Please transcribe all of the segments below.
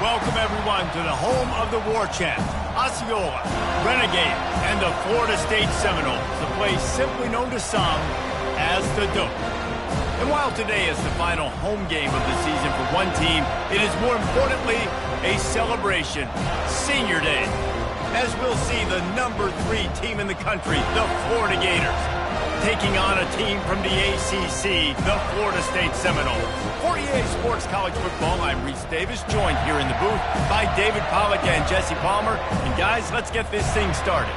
Welcome, everyone, to the home of the War Chant, Osceola, Renegade, and the Florida State Seminoles, the place simply known to some as the Dope. And while today is the final home game of the season for one team, it is more importantly a celebration, Senior Day, as we'll see the number 3 team in the country, the Florida Gators, taking on a team from the ACC, the Florida State Seminoles. For EA Sports College Football, I'm Reese Davis, joined here in the booth by David Pollack and Jesse Palmer. And guys, let's get this thing started.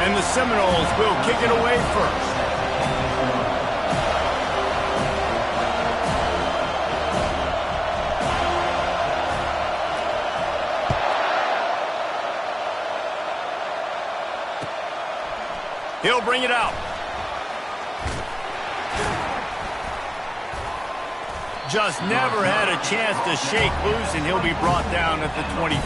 And the Seminoles will kick it away first. He'll bring it out. Just never had a chance to shake loose, and he'll be brought down at the 24.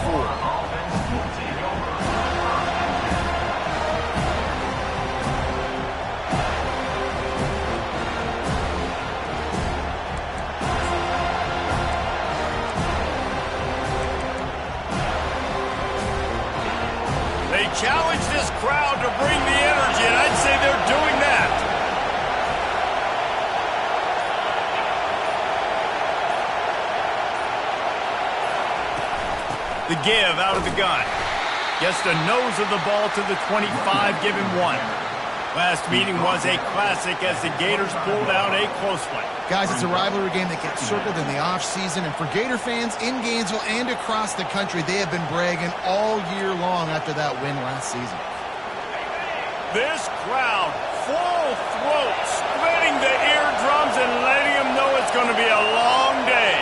They challenge this crowd to bring the energy, and I'd say they're doing that. The give out of the gun. Gets the nose of the ball to the 25, give him 1. Last meeting was a classic as the Gators pulled out a close one. Guys, it's a rivalry game that gets circled in the offseason, and for Gator fans in Gainesville and across the country, they have been bragging all year long after that win last season. This crowd, full throat, splitting the eardrums and letting them know it's going to be a long day.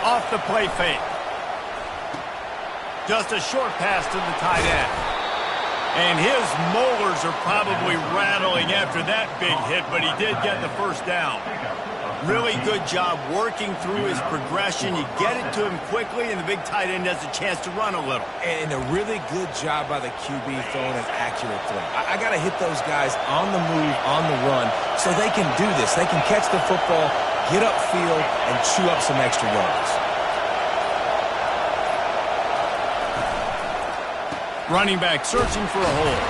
Off the play fake. Just a short pass to the tight end. And his molars are probably rattling after that big hit, but he did get the first down. Really good job working through his progression. You get it to him quickly, and the big tight end has a chance to run a little. And a really good job by the QB throwing an accurate throw. I got to hit those guys on the move, on the run, so they can do this. They can catch the football, get upfield, and chew up some extra yards. Running back searching for a hole.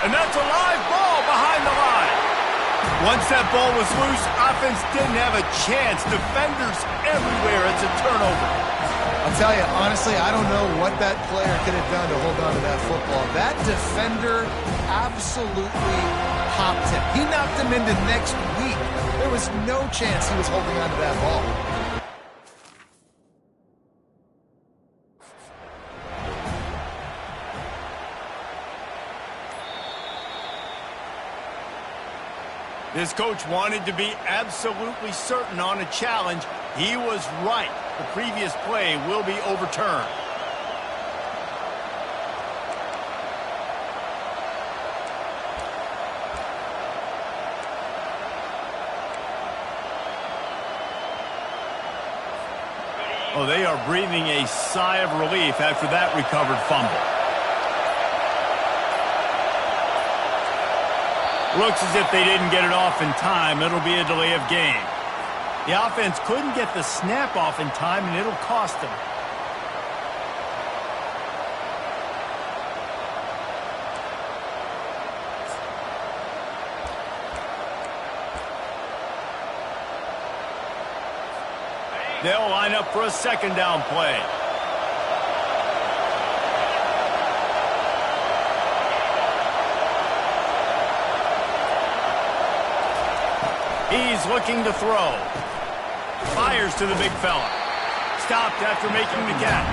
And that's a live ball behind the line. Once that ball was loose, offense didn't have a chance. Defenders everywhere. It's a turnover. I'll tell you, honestly, I don't know what that player could have done to hold on to that football. That defender absolutely popped him. He knocked him into next week. There was no chance he was holding on to that ball. This coach wanted to be absolutely certain on a challenge. He was right. The previous play will be overturned. Oh, they are breathing a sigh of relief after that recovered fumble. Looks as if they didn't get it off in time. It'll be a delay of game. The offense couldn't get the snap off in time, and it'll cost them. They'll line up for a second down play. He's looking to throw. Fires to the big fella. Stopped after making the catch.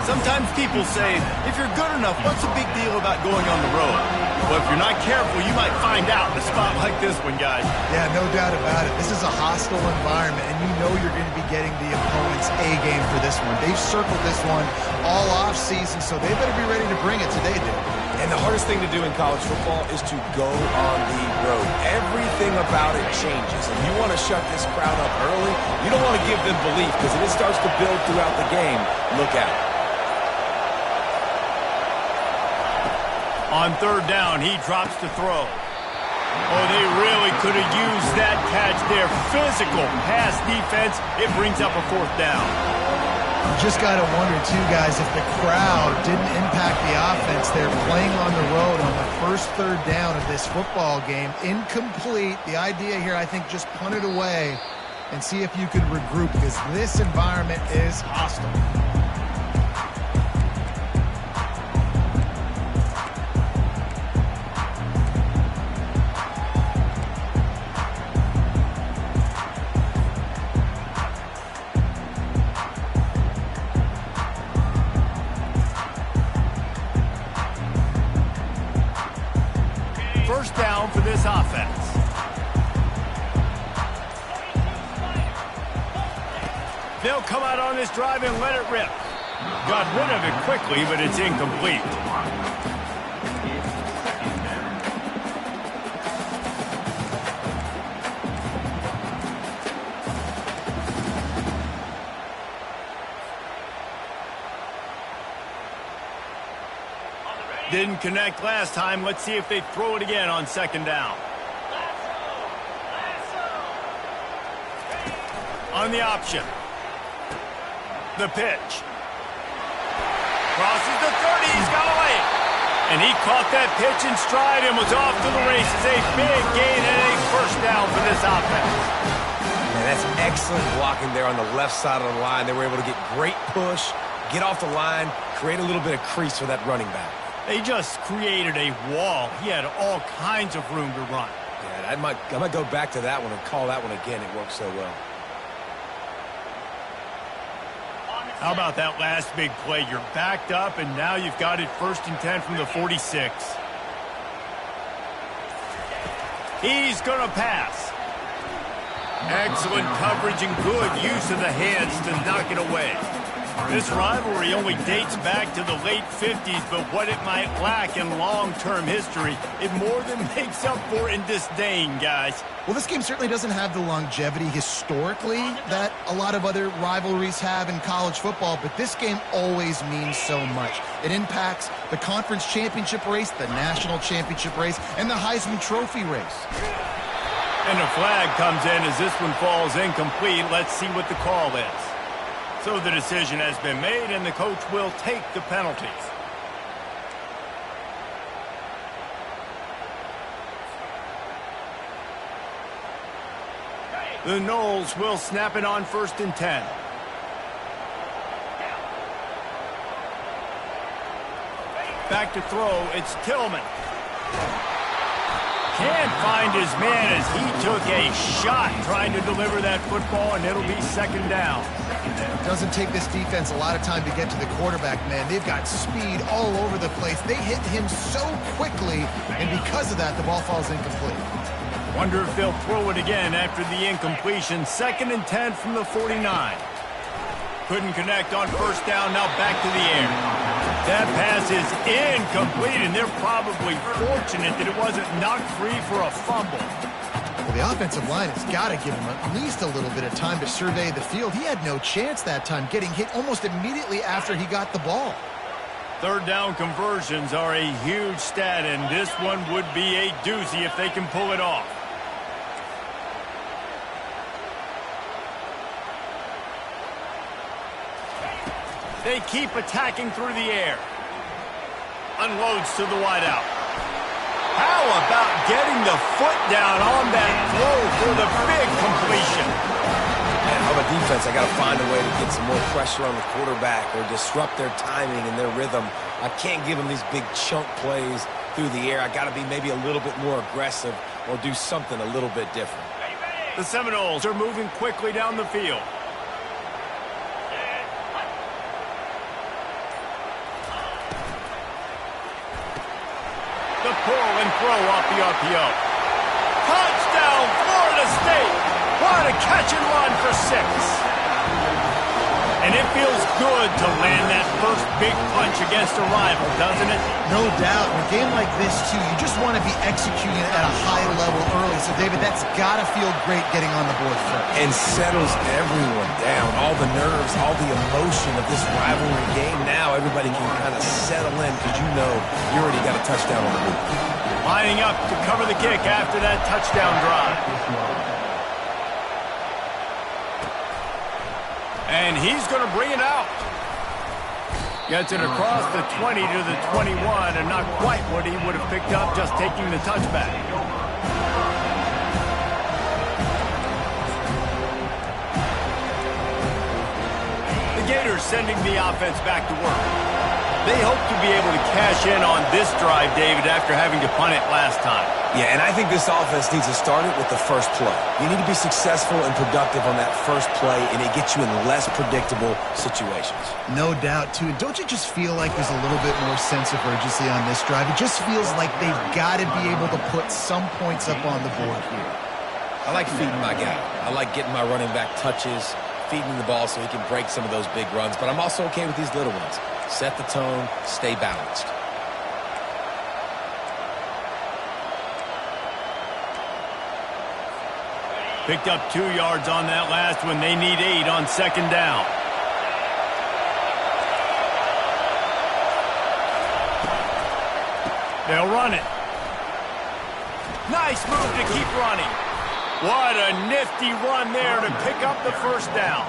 Sometimes people say, if you're good enough, what's the big deal about going on the road? Well, if you're not careful, you might find out in a spot like this one, guys. Yeah, no doubt about it. This is a hostile environment, and you know you're going to be getting the opponent's A-game for this one. They've circled this one all off season, so they better be ready to bring it today, dude. And the hardest thing to do in college football is to go on the road. Everything about it changes. If you want to shut this crowd up early, you don't want to give them belief, because if it starts to build throughout the game, look out. On third down, he drops to throw. Oh, they really could have used that catch there. Physical pass defense. It brings up a fourth down. You just got to wonder, too, guys, if the crowd didn't impact the offense. They're playing on the road on the first third down of this football game. Incomplete. The idea here, I think, just punt it away and see if you could regroup, because this environment is hostile. First down for this offense. They'll come out on this drive and let it rip. Got rid of it quickly, but it's incomplete. Didn't connect last time. Let's see if they throw it again on second down. On the option. The pitch. Crosses the 30. He's got away. And he caught that pitch in stride and was off to the races. A big gain and a first down for this offense. Man, that's excellent blocking there on the left side of the line. They were able to get great push, get off the line, create a little bit of crease for that running back. They just created a wall. He had all kinds of room to run. Yeah, I might go back to that one and call that one again. It worked so well. How about that last big play? You're backed up, and now you've got it 1st and 10 from the 46. He's going to pass. Excellent coverage and good use of the hands to knock it away. This rivalry only dates back to the late 50s, but what it might lack in long-term history, it more than makes up for in disdain, guys. Well, this game certainly doesn't have the longevity historically that a lot of other rivalries have in college football, but this game always means so much. It impacts the conference championship race, the national championship race, and the Heisman Trophy race. And a flag comes in as this one falls incomplete. Let's see what the call is. So the decision has been made, and the coach will take the penalties. The Noles will snap it on 1st and 10. Back to throw, it's Tillman. Can't find his man as he took a shot trying to deliver that football, and it'll be 2nd down. It doesn't take this defense a lot of time to get to the quarterback, man. They've got speed all over the place. They hit him so quickly, and because of that, the ball falls incomplete. Wonder if they'll throw it again after the incompletion. 2nd and 10 from the 49. Couldn't connect on 1st down, now back to the air. That pass is incomplete, and they're probably fortunate that it wasn't knocked free for a fumble. Well, the offensive line has got to give him at least a little bit of time to survey the field. He had no chance that time, getting hit almost immediately after he got the ball. 3rd down conversions are a huge stat, and this one would be a doozy if they can pull it off. They keep attacking through the air. Unloads to the wideout. How about getting the foot down on that throw for the big completion? And on the defense, I got to find a way to get some more pressure on the quarterback or disrupt their timing and their rhythm. I can't give them these big chunk plays through the air. I got to be maybe a little bit more aggressive or do something a little bit different. The Seminoles are moving quickly down the field. The pull and throw off the RPO. Touchdown, Florida State. What a catch and run for 6. And it feels good to land that first big punch against a rival, doesn't it? No doubt. In a game like this, too, you just want to be executing at a high level early. So, David, that's got to feel great getting on the board first. And settles everyone down. All the nerves, all the emotion of this rivalry game. Now everybody can kind of settle in because you know you already got a touchdown on the board. Lining up to cover the kick after that touchdown drive. And he's going to bring it out. Gets it across the 20 to the 21, and not quite what he would have picked up just taking the touchback. The Gators sending the offense back to work. They hope to be able to cash in on this drive, David, after having to punt it last time. Yeah, and I think this offense needs to start it with the first play. You need to be successful and productive on that first play, and it gets you in less predictable situations. No doubt, too. Don't you just feel like there's a little bit more sense of urgency on this drive? It just feels like they've got to be able to put some points up on the board here. I like feeding my guy. I like getting my running back touches, feeding the ball so he can break some of those big runs, but I'm also okay with these little ones. Set the tone, stay balanced. Picked up 2 yards on that last one. They need 8 on second down. They'll run it. Nice move to keep running. What a nifty run there to pick up the first down.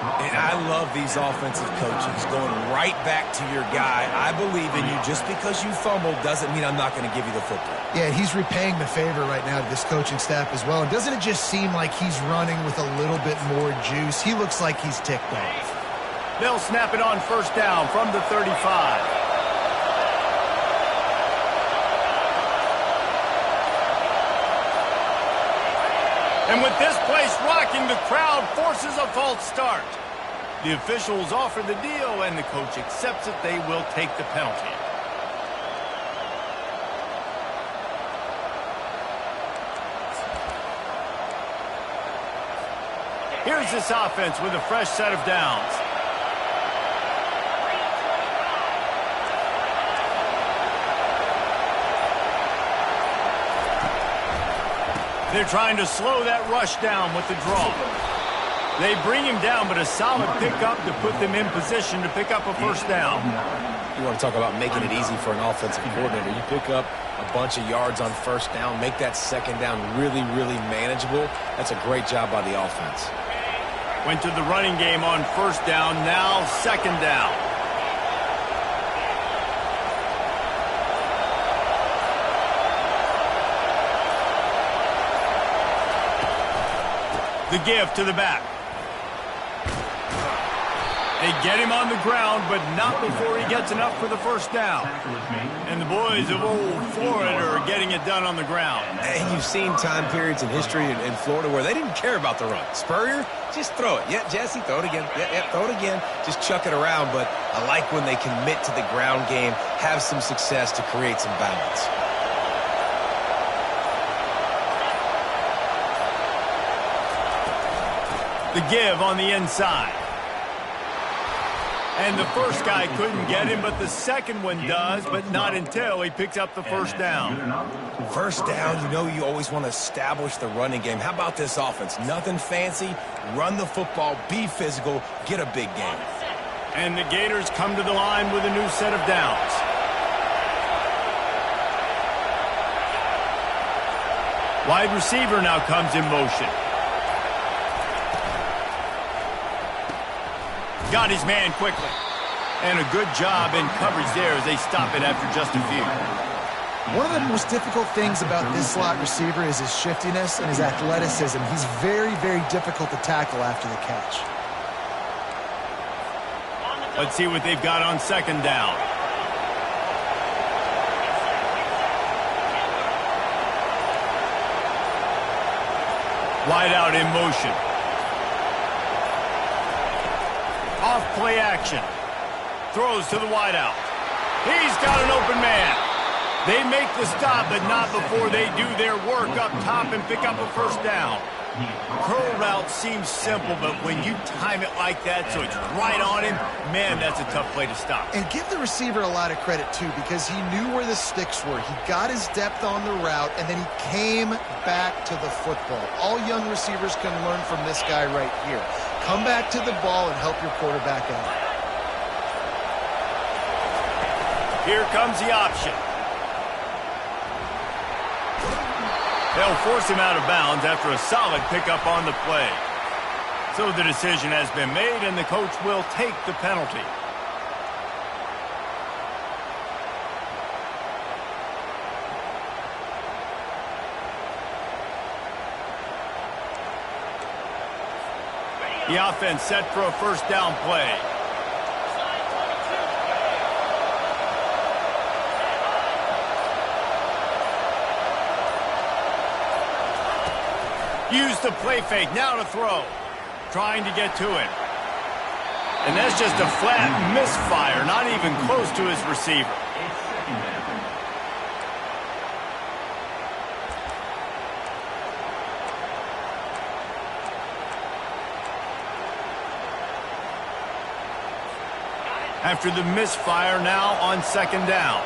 And I love these offensive coaches going right back to your guy. I believe in you. Just because you fumbled doesn't mean I'm not going to give you the football. Yeah, he's repaying the favor right now to this coaching staff as well. And doesn't it just seem like he's running with a little bit more juice? He looks like he's ticked off. They'll snap it on first down from the 35. And with this place rocking, the crowd forces a false start. The officials offer the deal, and the coach accepts it. They will take the penalty. Here's this offense with a fresh set of downs. They're trying to slow that rush down with the draw. They bring him down, but a solid pickup to put them in position to pick up a first down. You want to talk about making it easy for an offensive coordinator. You pick up a bunch of yards on first down, make that second down really, really manageable. That's a great job by the offense. Went to the running game on first down, now second down. The give to the back. They get him on the ground, but not before he gets enough for the first down. And the boys of old Florida are getting it done on the ground. And you've seen time periods in history in Florida where they didn't care about the run. Spurrier, just throw it. Yeah, Jesse, throw it again. Yeah, throw it again. Just chuck it around. But I like when they commit to the ground game, have some success to create some balance. The give on the inside. And the first guy couldn't get him, but the second one does, but not until he picks up the first down. First down, you know you always want to establish the running game. How about this offense? Nothing fancy. Run the football, be physical, get a big game. And the Gators come to the line with a new set of downs. Wide receiver now comes in motion. Got his man quickly. And a good job in coverage there as they stop it after just a few. One of the most difficult things about this slot receiver is his shiftiness and his athleticism. He's very, very difficult to tackle after the catch. Let's see what they've got on second down. Wide out in motion. Off play action. Throws to the wideout. He's got an open man. They make the stop, but not before they do their work up top and pick up a first down. Curl route seems simple, but when you time it like that so it's right on him, man, that's a tough play to stop. And give the receiver a lot of credit, too, because he knew where the sticks were. He got his depth on the route, and then he came back to the football. All young receivers can learn from this guy right here. Come back to the ball and help your quarterback out. Here comes the option. They'll force him out of bounds after a solid pickup on the play. So the decision has been made, and the coach will take the penalty. The offense set for a first down play. Use the play fake, now to throw. Trying to get to it. And that's just a flat misfire, not even close to his receiver. After the misfire, now on second down.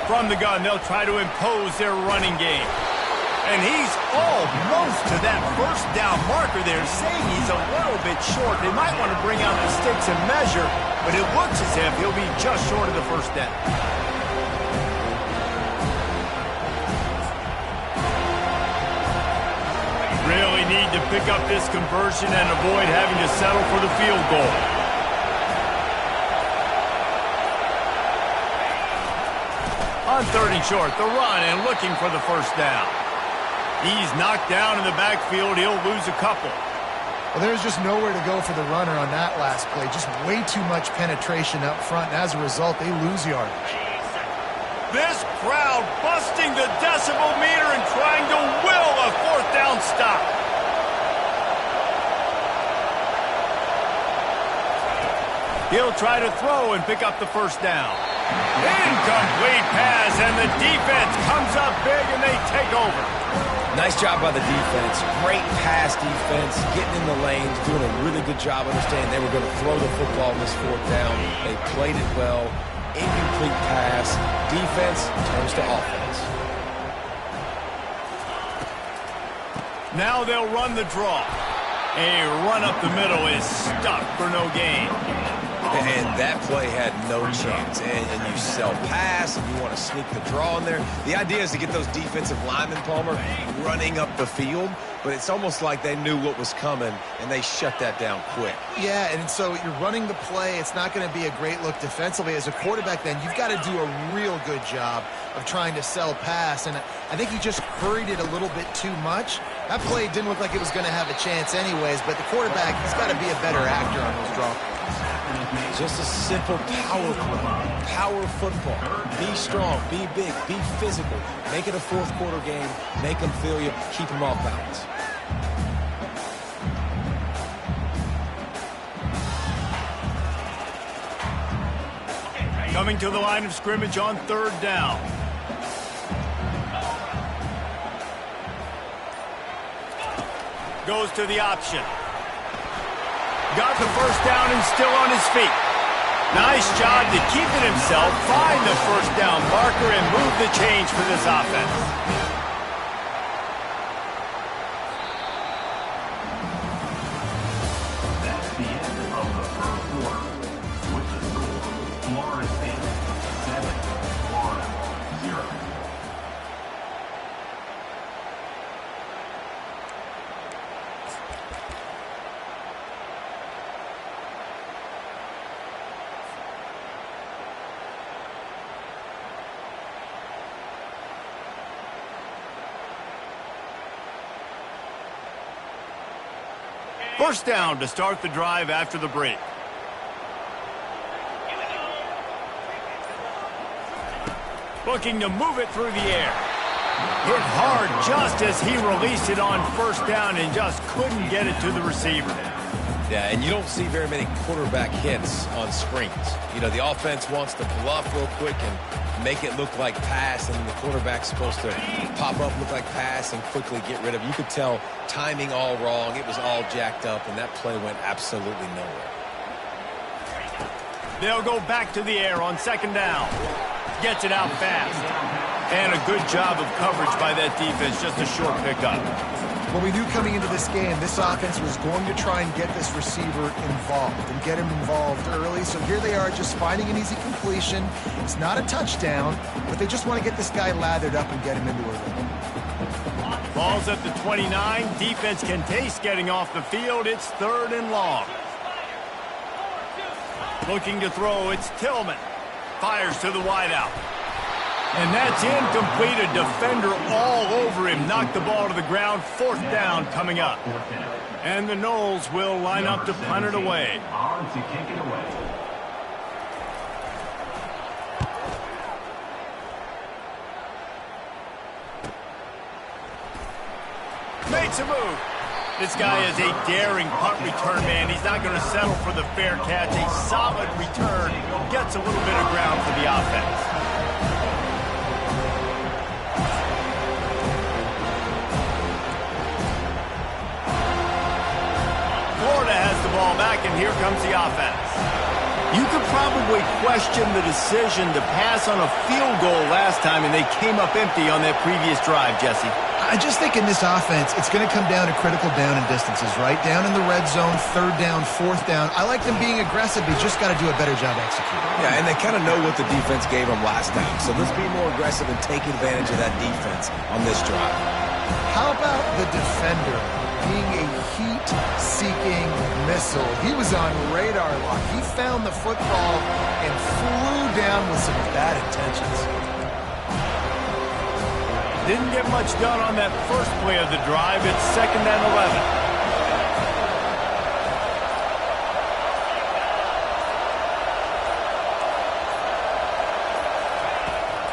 From the gun, they'll try to impose their running game. And he's almost to that first down marker there, saying he's a little bit short. They might want to bring out the sticks and measure, but it looks as if he'll be just short of the first down. Really need to pick up this conversion and avoid having to settle for the field goal. On third and short, the run and looking for the first down. He's knocked down in the backfield. He'll lose a couple. Well, there's just nowhere to go for the runner on that last play. Just way too much penetration up front, and as a result, they lose yardage. This crowd busting the decibel meter and trying to will a fourth down stop. He'll try to throw and pick up the first down. Incomplete pass, and the defense comes up big, and they take over. Nice job by the defense. Great pass defense, getting in the lanes, doing a really good job understanding they were going to throw the football on this fourth down. They played it well. Incomplete pass. Defense turns to offense. Now they'll run the draw. A run up the middle is stuck for no gain. And that play had no chance. And you sell pass, and you want to sneak the draw in there. The idea is to get those defensive linemen, Palmer, running up the field. But it's almost like they knew what was coming, and they shut that down quick. Yeah, and so you're running the play. It's not going to be a great look defensively. As a quarterback, then, you've got to do a real good job of trying to sell pass. And I think he just hurried it a little bit too much. That play didn't look like it was going to have a chance anyways, but the quarterback, he's got to be a better actor on those draw plays. Just a simple power play. Power football. Be strong, be big, be physical. Make it a fourth quarter game. Make them feel you. Keep them off balance. Coming to the line of scrimmage on third down. Goes to the option. Got the first down and still on his feet. Nice job to keep it himself, find the first down marker, and move the change for this offense. That's the end of the first quarter. With the score, Florida State 7, Florida 0. First down to start the drive after the break. Looking to move it through the air. Hit hard just as he released it on first down and just couldn't get it to the receiver. Yeah, and you don't see very many quarterback hits on screens. You know, the offense wants to bluff real quick and make it look like pass, and the quarterback's supposed to pop up, look like pass, and quickly get rid of it. You could tell timing all wrong. It was all jacked up, and that play went absolutely nowhere. They'll go back to the air on second down. Gets it out fast. And a good job of coverage by that defense, just a short pickup. Well, we knew coming into this game, this offense was going to try and get this receiver involved and get him involved early. So here they are just finding an easy completion. It's not a touchdown, but they just want to get this guy lathered up and get him into a rhythm. Ball's at the 29. Defense can taste getting off the field. It's 3rd and long. Looking to throw, it's Tillman. Fires to the wideout. And that's incomplete. A defender all over him. Knocked the ball to the ground. 4th down coming up. And the Noles will line up to punt it away. On to kick it away. Makes a move. This guy is a daring punt return man. He's not going to settle for the fair catch. A solid return. Gets a little bit of ground for the offense. Florida has the ball back, and here comes the offense. You could probably question the decision to pass on a field goal last time, and they came up empty on that previous drive, Jesse. I just think in this offense, it's going to come down to critical down and distances, right? Down in the red zone, 3rd down, 4th down. I like them being aggressive. They just got to do a better job executing. Yeah, and they kind of know what the defense gave them last time. So let's be more aggressive and take advantage of that defense on this drive. How about the defender being a heat-seeking missile? He was on radar lock. He found the football and flew down with some bad intentions. Didn't get much done on that first play of the drive. It's 2nd and 11.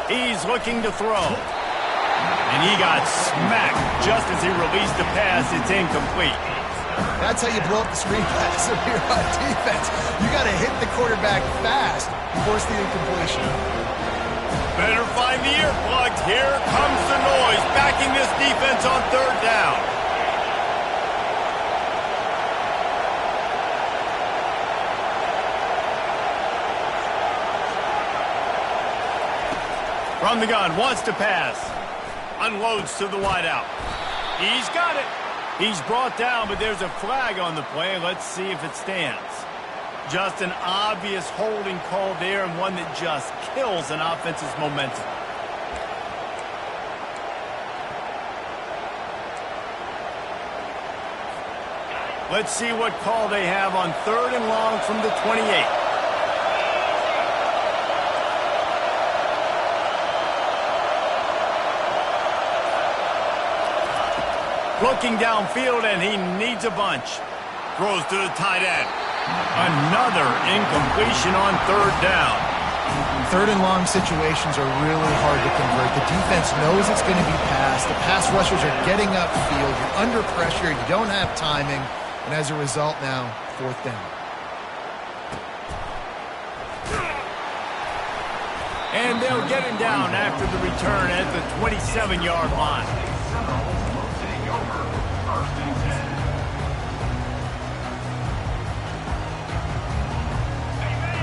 He's looking to throw. And he got smacked just as he released the pass. It's incomplete. That's how you blow up the screen pass if you're on defense. You got to hit the quarterback fast and force the incompletion. Better find the earplugs. Here comes the noise, backing this defense on 3rd down. From the gun, wants to pass. Unloads to the wideout. He's got it. He's brought down, but there's a flag on the play. Let's see if it stands. Just an obvious holding call there, and one that just kills an offense's momentum. Let's see what call they have on 3rd and long from the 28. Looking downfield, and he needs a bunch. Throws to the tight end. Another incompletion on 3rd down. 3rd and long situations are really hard to convert. The defense knows it's going to be passed. The pass rushers are getting upfield. You're under pressure. You don't have timing. And as a result now, 4th down. And they'll get him down after the return at the 27-yard line.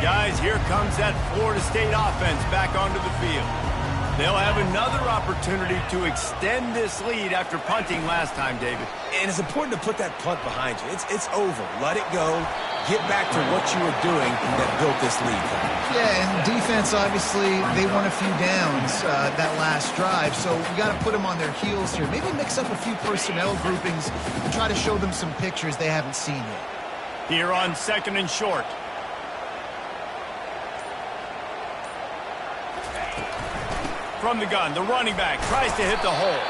Guys, here comes that Florida State offense back onto the field. They'll have another opportunity to extend this lead after punting last time, David. And it's important to put that punt behind you. It's over. Let it go. Get back to what you were doing that built this lead. Yeah, and defense, obviously, they won a few downs that last drive, so we got to put them on their heels here. Maybe mix up a few personnel groupings and try to show them some pictures they haven't seen yet. Here on 2nd and short. From the gun, the running back tries to hit the hole.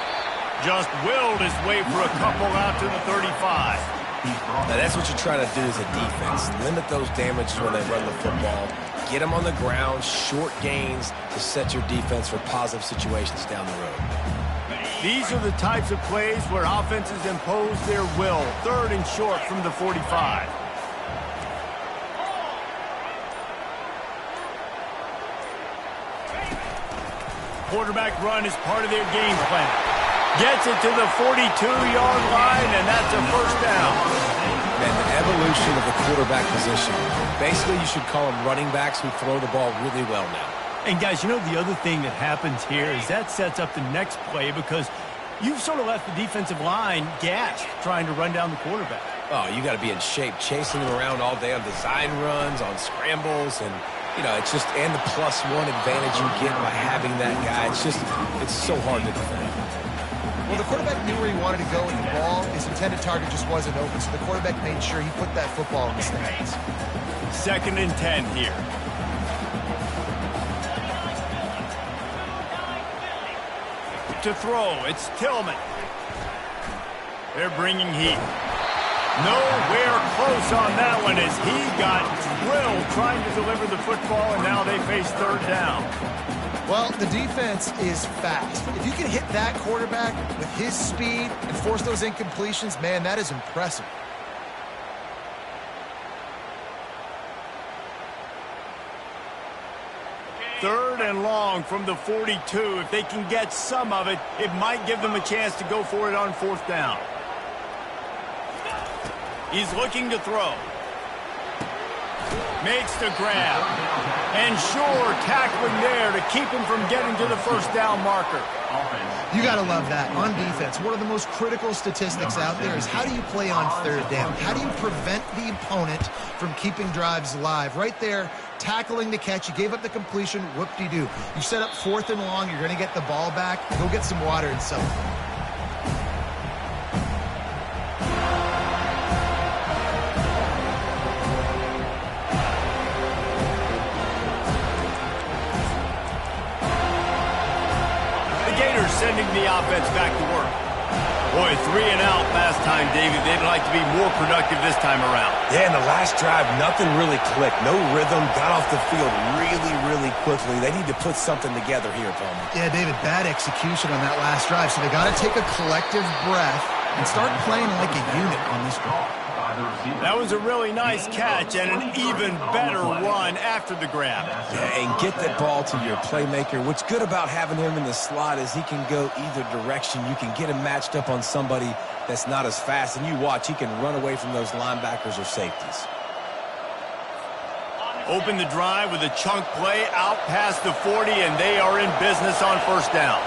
Just willed his way for a couple out to the 35. Now that's what you try to do as a defense. Limit those damages when they run the football. Get them on the ground, short gains to set your defense for positive situations down the road. These are the types of plays where offenses impose their will. 3rd and short from the 45. quarterback run is part of their game plan. Gets it to the 42-yard line, and that's a first down. And the evolution of the quarterback position. Basically, you should call them running backs who throw the ball really well now. And, guys, you know the other thing that happens here is that sets up the next play because you've sort of left the defensive line gassed trying to run down the quarterback. Oh, you got to be in shape, chasing him around all day on design runs, on scrambles, and, you know, it's just, and the +1 advantage you get by having that guy. It's so hard to defend. Well, the quarterback knew where he wanted to go with the ball. His intended target just wasn't open, so the quarterback made sure he put that football in the stands. 2nd and 10 here. To throw, it's Tillman. They're bringing heat. Nowhere close on that one as he got drilled trying to deliver the football, and now they face 3rd down. Well, the defense is fast. If you can hit that quarterback with his speed and force those incompletions, man, that is impressive. Third and long from the 42. If they can get some of it, it might give them a chance to go for it on 4th down. He's looking to throw. Makes the grab. And sure, tackling there to keep him from getting to the 1st down marker. You got to love that. On defense, one of the most critical statistics out there is how do you play on 3rd down? How do you prevent the opponent from keeping drives alive? Right there, tackling the catch. You gave up the completion. Whoop-de-doo. You set up 4th and long. You're going to get the ball back. Go get some water and celebrate. Sending the offense back to work. Boy, 3 and out last time, David. They'd like to be more productive this time around. Yeah, in the last drive, nothing really clicked. No rhythm, got off the field really, really quickly. They need to put something together here, Palmer. Yeah, David, bad execution on that last drive. So they got to take a collective breath and start playing like a unit on this drive. That was a really nice catch and an even better run after the grab. Yeah, and get that ball to your playmaker. What's good about having him in the slot is he can go either direction. You can get him matched up on somebody that's not as fast, and you watch, he can run away from those linebackers or safeties. Open the drive with a chunk play out past the 40, and they are in business on 1st down.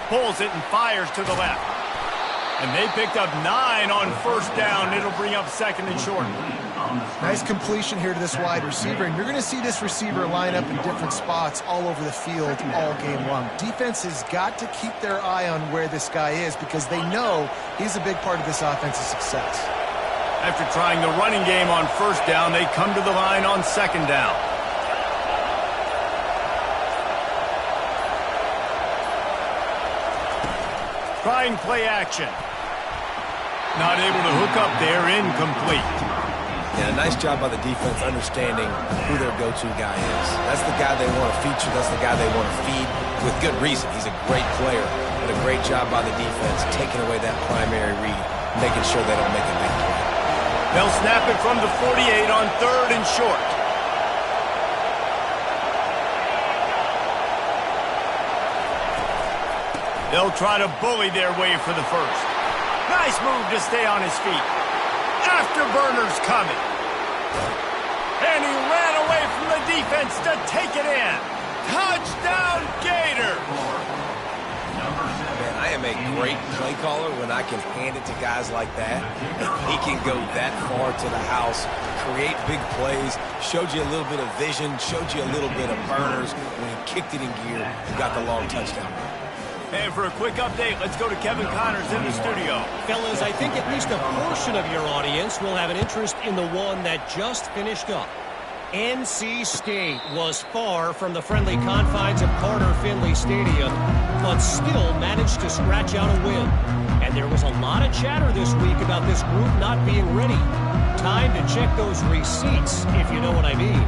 Pulls it and fires to the left. And they picked up 9 on 1st down. It'll bring up 2nd and short. Nice completion here to this wide receiver. And you're going to see this receiver line up in different spots all over the field all game long. Defense has got to keep their eye on where this guy is because they know he's a big part of this offense's success. After trying the running game on 1st down, they come to the line on 2nd down. Trying play action. Not able to hook up there, incomplete. Yeah, nice job by the defense understanding who their go-to guy is. That's the guy they want to feature. That's the guy they want to feed with good reason. He's a great player, but a great job by the defense taking away that primary read, making sure they don't make a big play. They'll snap it from the 48 on 3rd and short. They'll try to bully their way for the 1st. Nice move to stay on his feet. Afterburner's coming. And he ran away from the defense to take it in. Touchdown, Gator! Man, I am a great play caller when I can hand it to guys like that. He can go that far to the house, create big plays, showed you a little bit of vision, showed you a little bit of burners. When he kicked it in gear, he got the long touchdown. And for a quick update, let's go to Kevin Connors in the studio. Fellas, I think at least a portion of your audience will have an interest in the one that just finished up. NC State was far from the friendly confines of Carter Finley Stadium, but still managed to scratch out a win. And there was a lot of chatter this week about this group not being ready. Time to check those receipts, if you know what I mean.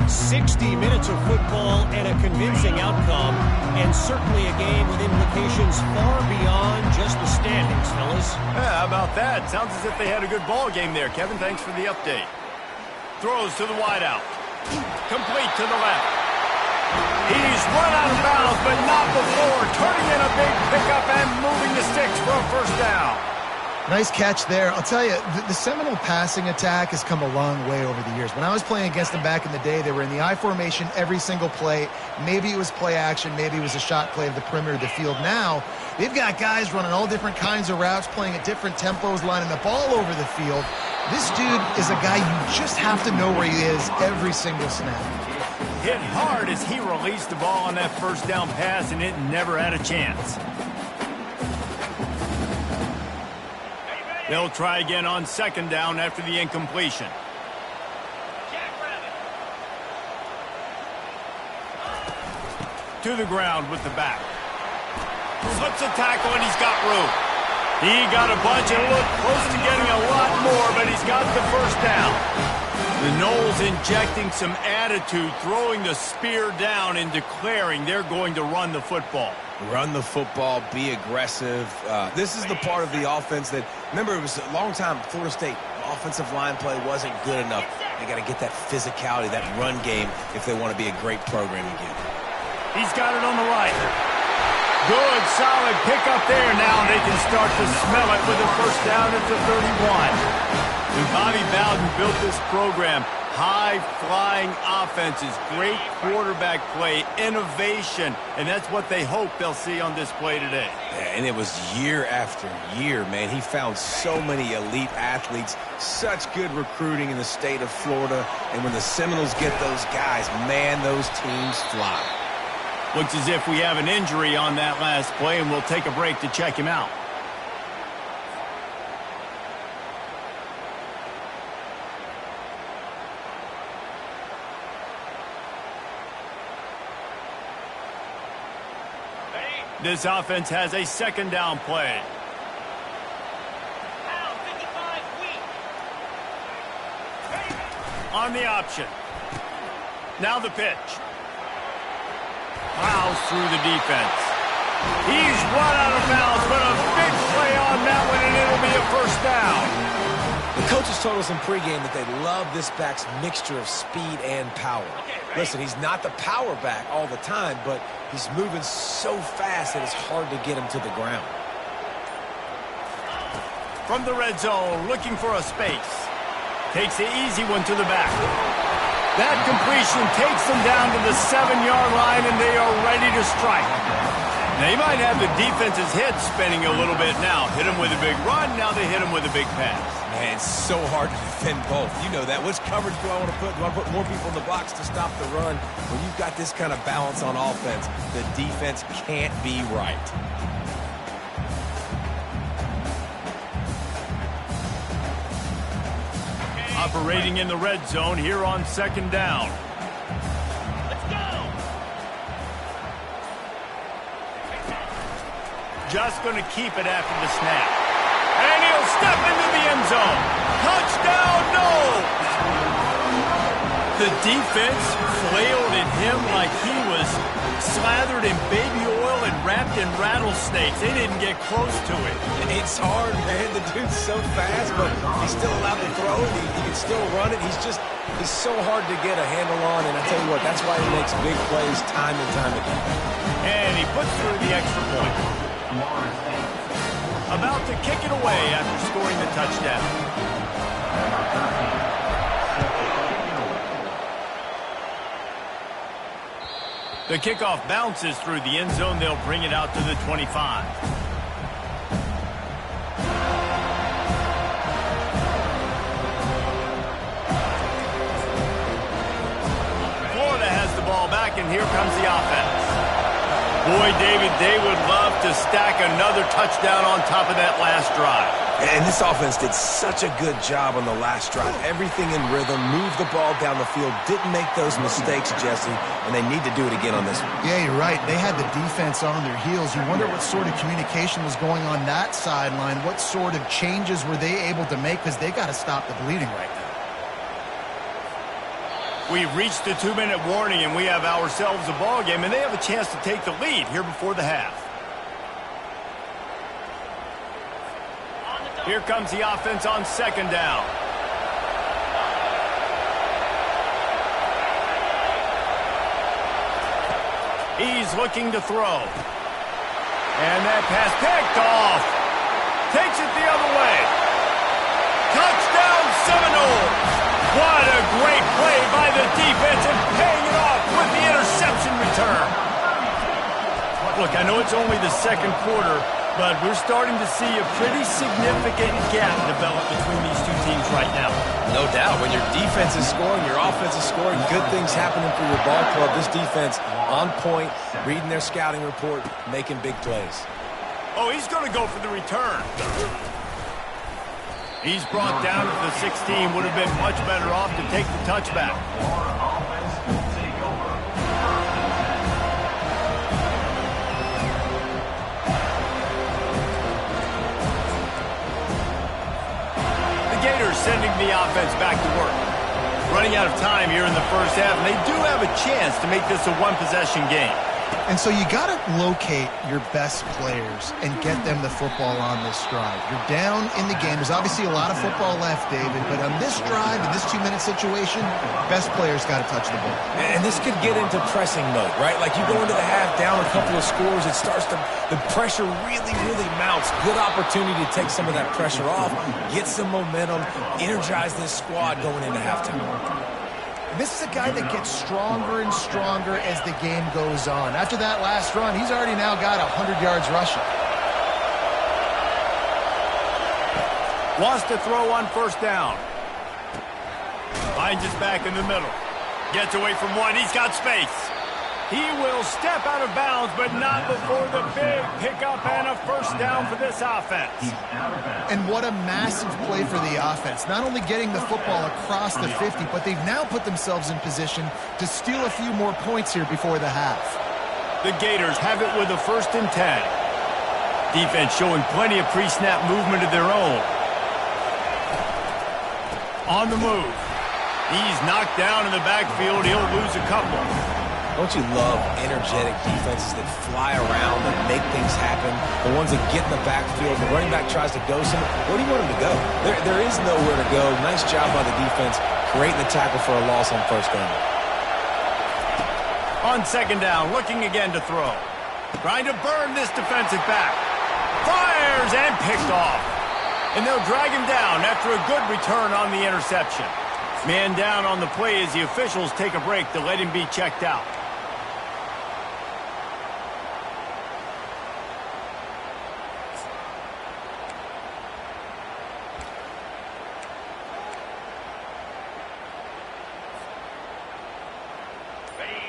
60 minutes of football and a convincing outcome, and certainly a game with implications far beyond just the standings, fellas. Yeah, how about that? Sounds as if they had a good ball game there. Kevin, thanks for the update. Throws to the wideout. Complete to the left. He's run out of bounds, but not before turning in a big pickup and moving the sticks for a first down. Nice catch there. I'll tell you, the Seminole passing attack has come a long way over the years. When I was playing against them back in the day, they were in the I formation every single play. Maybe it was play action. Maybe it was a shot play of the perimeter of the field. Now, they've got guys running all different kinds of routes, playing at different tempos, lining up all over the field. This dude is a guy you just have to know where he is every single snap. Hit hard as he released the ball on that first down pass, and it never had a chance. They'll try again on second down after the incompletion. To the ground with the back. Slips a tackle, and he's got room. He got a bunch and looked close to getting a lot more, but he's got the first down. The Noles injecting some attitude, throwing the spear down and declaring they're going to run the football. Run the football, be aggressive. This is the part of the offense that, remember, it was a long time, Florida State offensive line play wasn't good enough. They got to get that physicality, that run game, if they want to be a great program again. He's got it on the right. Good, solid pickup there. Now they can start to smell it with a first down at the 31. When Bobby Bowden built this program, high-flying offenses, great quarterback play, innovation, and that's what they hope they'll see on display today. Yeah, and it was year after year, man. He found so many elite athletes, such good recruiting in the state of Florida, and when the Seminoles get those guys, man, those teams fly. Looks as if we have an injury on that last play, and we'll take a break to check him out. This offense has a second down play. On the option. Now the pitch. Plows through the defense. He's run out of bounds, but a big play on that one, and it'll be a first down. The coaches told us in pregame that they love this back's mixture of speed and power. Listen, he's not the power back all the time, but he's moving so fast that it's hard to get him to the ground. From the red zone, looking for a space. Takes the easy one to the back. That completion takes them down to the 7-yard line, and they are ready to strike. They might have the defense's head spinning a little bit now. Hit him with a big run, now they hit him with a big pass. Man, it's so hard to defend both. You know that. Which coverage do I want to put? Do I put more people in the box to stop the run? When you've got this kind of balance on offense, the defense can't be right. Operating in the red zone here on second down. Let's go! Just going to keep it after the snap. And he'll step into the end zone. Touchdown, Noles! The defense flailed at him like he was slathered in baby oil and wrapped in rattlesnakes. They didn't get close to it. It's hard, man. The dude's so fast, but he's still allowed to throw. He can still run it. He's so hard to get a handle on, and I tell you what, that's why he makes big plays time and time again. And he puts through the extra point. About to kick it away after scoring the touchdown. The kickoff bounces through the end zone. They'll bring it out to the 25. Florida has the ball back, and here comes the offense. Boy, David, they would love to stack another touchdown on top of that last drive. And this offense did such a good job on the last drive. Everything in rhythm, moved the ball down the field, didn't make those mistakes, Jesse, and they need to do it again on this one. Yeah, you're right. They had the defense on their heels. You wonder what sort of communication was going on that sideline. What sort of changes were they able to make, because they got to stop the bleeding right now. We've reached the 2-minute warning, and we have ourselves a ball game, and they have a chance to take the lead here before the half. Here comes the offense on second down. He's looking to throw. And that pass picked off. Takes it the other way. Touchdown Seminoles. What a great play by the defense and paying it off with the interception return. Look, I know it's only the second quarter, but we're starting to see a pretty significant gap develop between these two teams right now. No doubt. When your defense is scoring, your offense is scoring, good things happening for your ball club. This defense on point, reading their scouting report, making big plays. Oh, he's going to go for the return. He's brought down to the 16. Would have been much better off to take the touchback. The Gators sending the offense back to work. Running out of time here in the first half, and they do have a chance to make this a one-possession game. And so you got to locate your best players and get them the football on this drive. You're down in the game. There's obviously a lot of football left, David, but on this drive, in this 2-minute situation, best players got to touch the ball. And this could get into pressing mode, right? Like you go into the half down a couple of scores, it starts to, the pressure really, really mounts. Good opportunity to take some of that pressure off, get some momentum, energize this squad going into halftime. This is a guy that gets stronger and stronger as the game goes on. After that last run, he's already now got 100 yards rushing. Wants to throw on first down. Finds his back in the middle. Gets away from one. He's got space. He will step out of bounds, but not before the big pickup and a first down for this offense. And what a massive play for the offense. Not only getting the football across the 50, but they've now put themselves in position to steal a few more points here before the half. The Gators have it with a 1st and 10. Defense showing plenty of pre-snap movement of their own. On the move. He's knocked down in the backfield. He'll lose a couple. Don't you love energetic defenses that fly around and make things happen? The ones that get in the backfield, the running back tries to go somewhere. Where do you want him to go? There is nowhere to go. Nice job by the defense, creating the tackle for a loss on first down. On second down, looking again to throw. Trying to burn this defensive back. Fires and picked off. And they'll drag him down after a good return on the interception. Man down on the play as the officials take a break to let him be checked out.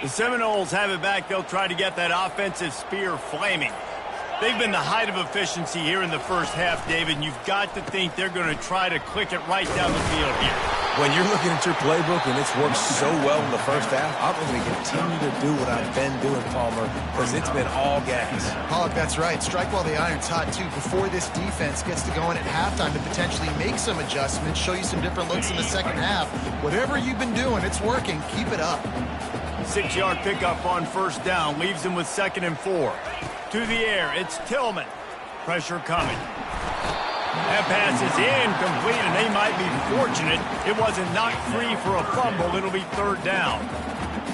The Seminoles have it back. They'll try to get that offensive spear flaming. They've been the height of efficiency here in the first half, David, and you've got to think they're going to try to click it right down the field here. When you're looking at your playbook and it's worked so well in the first half, I'm going to continue to do what I've been doing, Palmer, because it's been all gas. Pollock, that's right. Strike while the iron's hot, too, before this defense gets to go in at halftime to potentially make some adjustments, show you some different looks in the second half. Whatever you've been doing, it's working. Keep it up. 6-yard pickup on first down leaves them with 2nd and 4. To the air, it's Tillman. Pressure coming. That pass is incomplete, and they might be fortunate it wasn't knocked free for a fumble. It'll be 3rd down.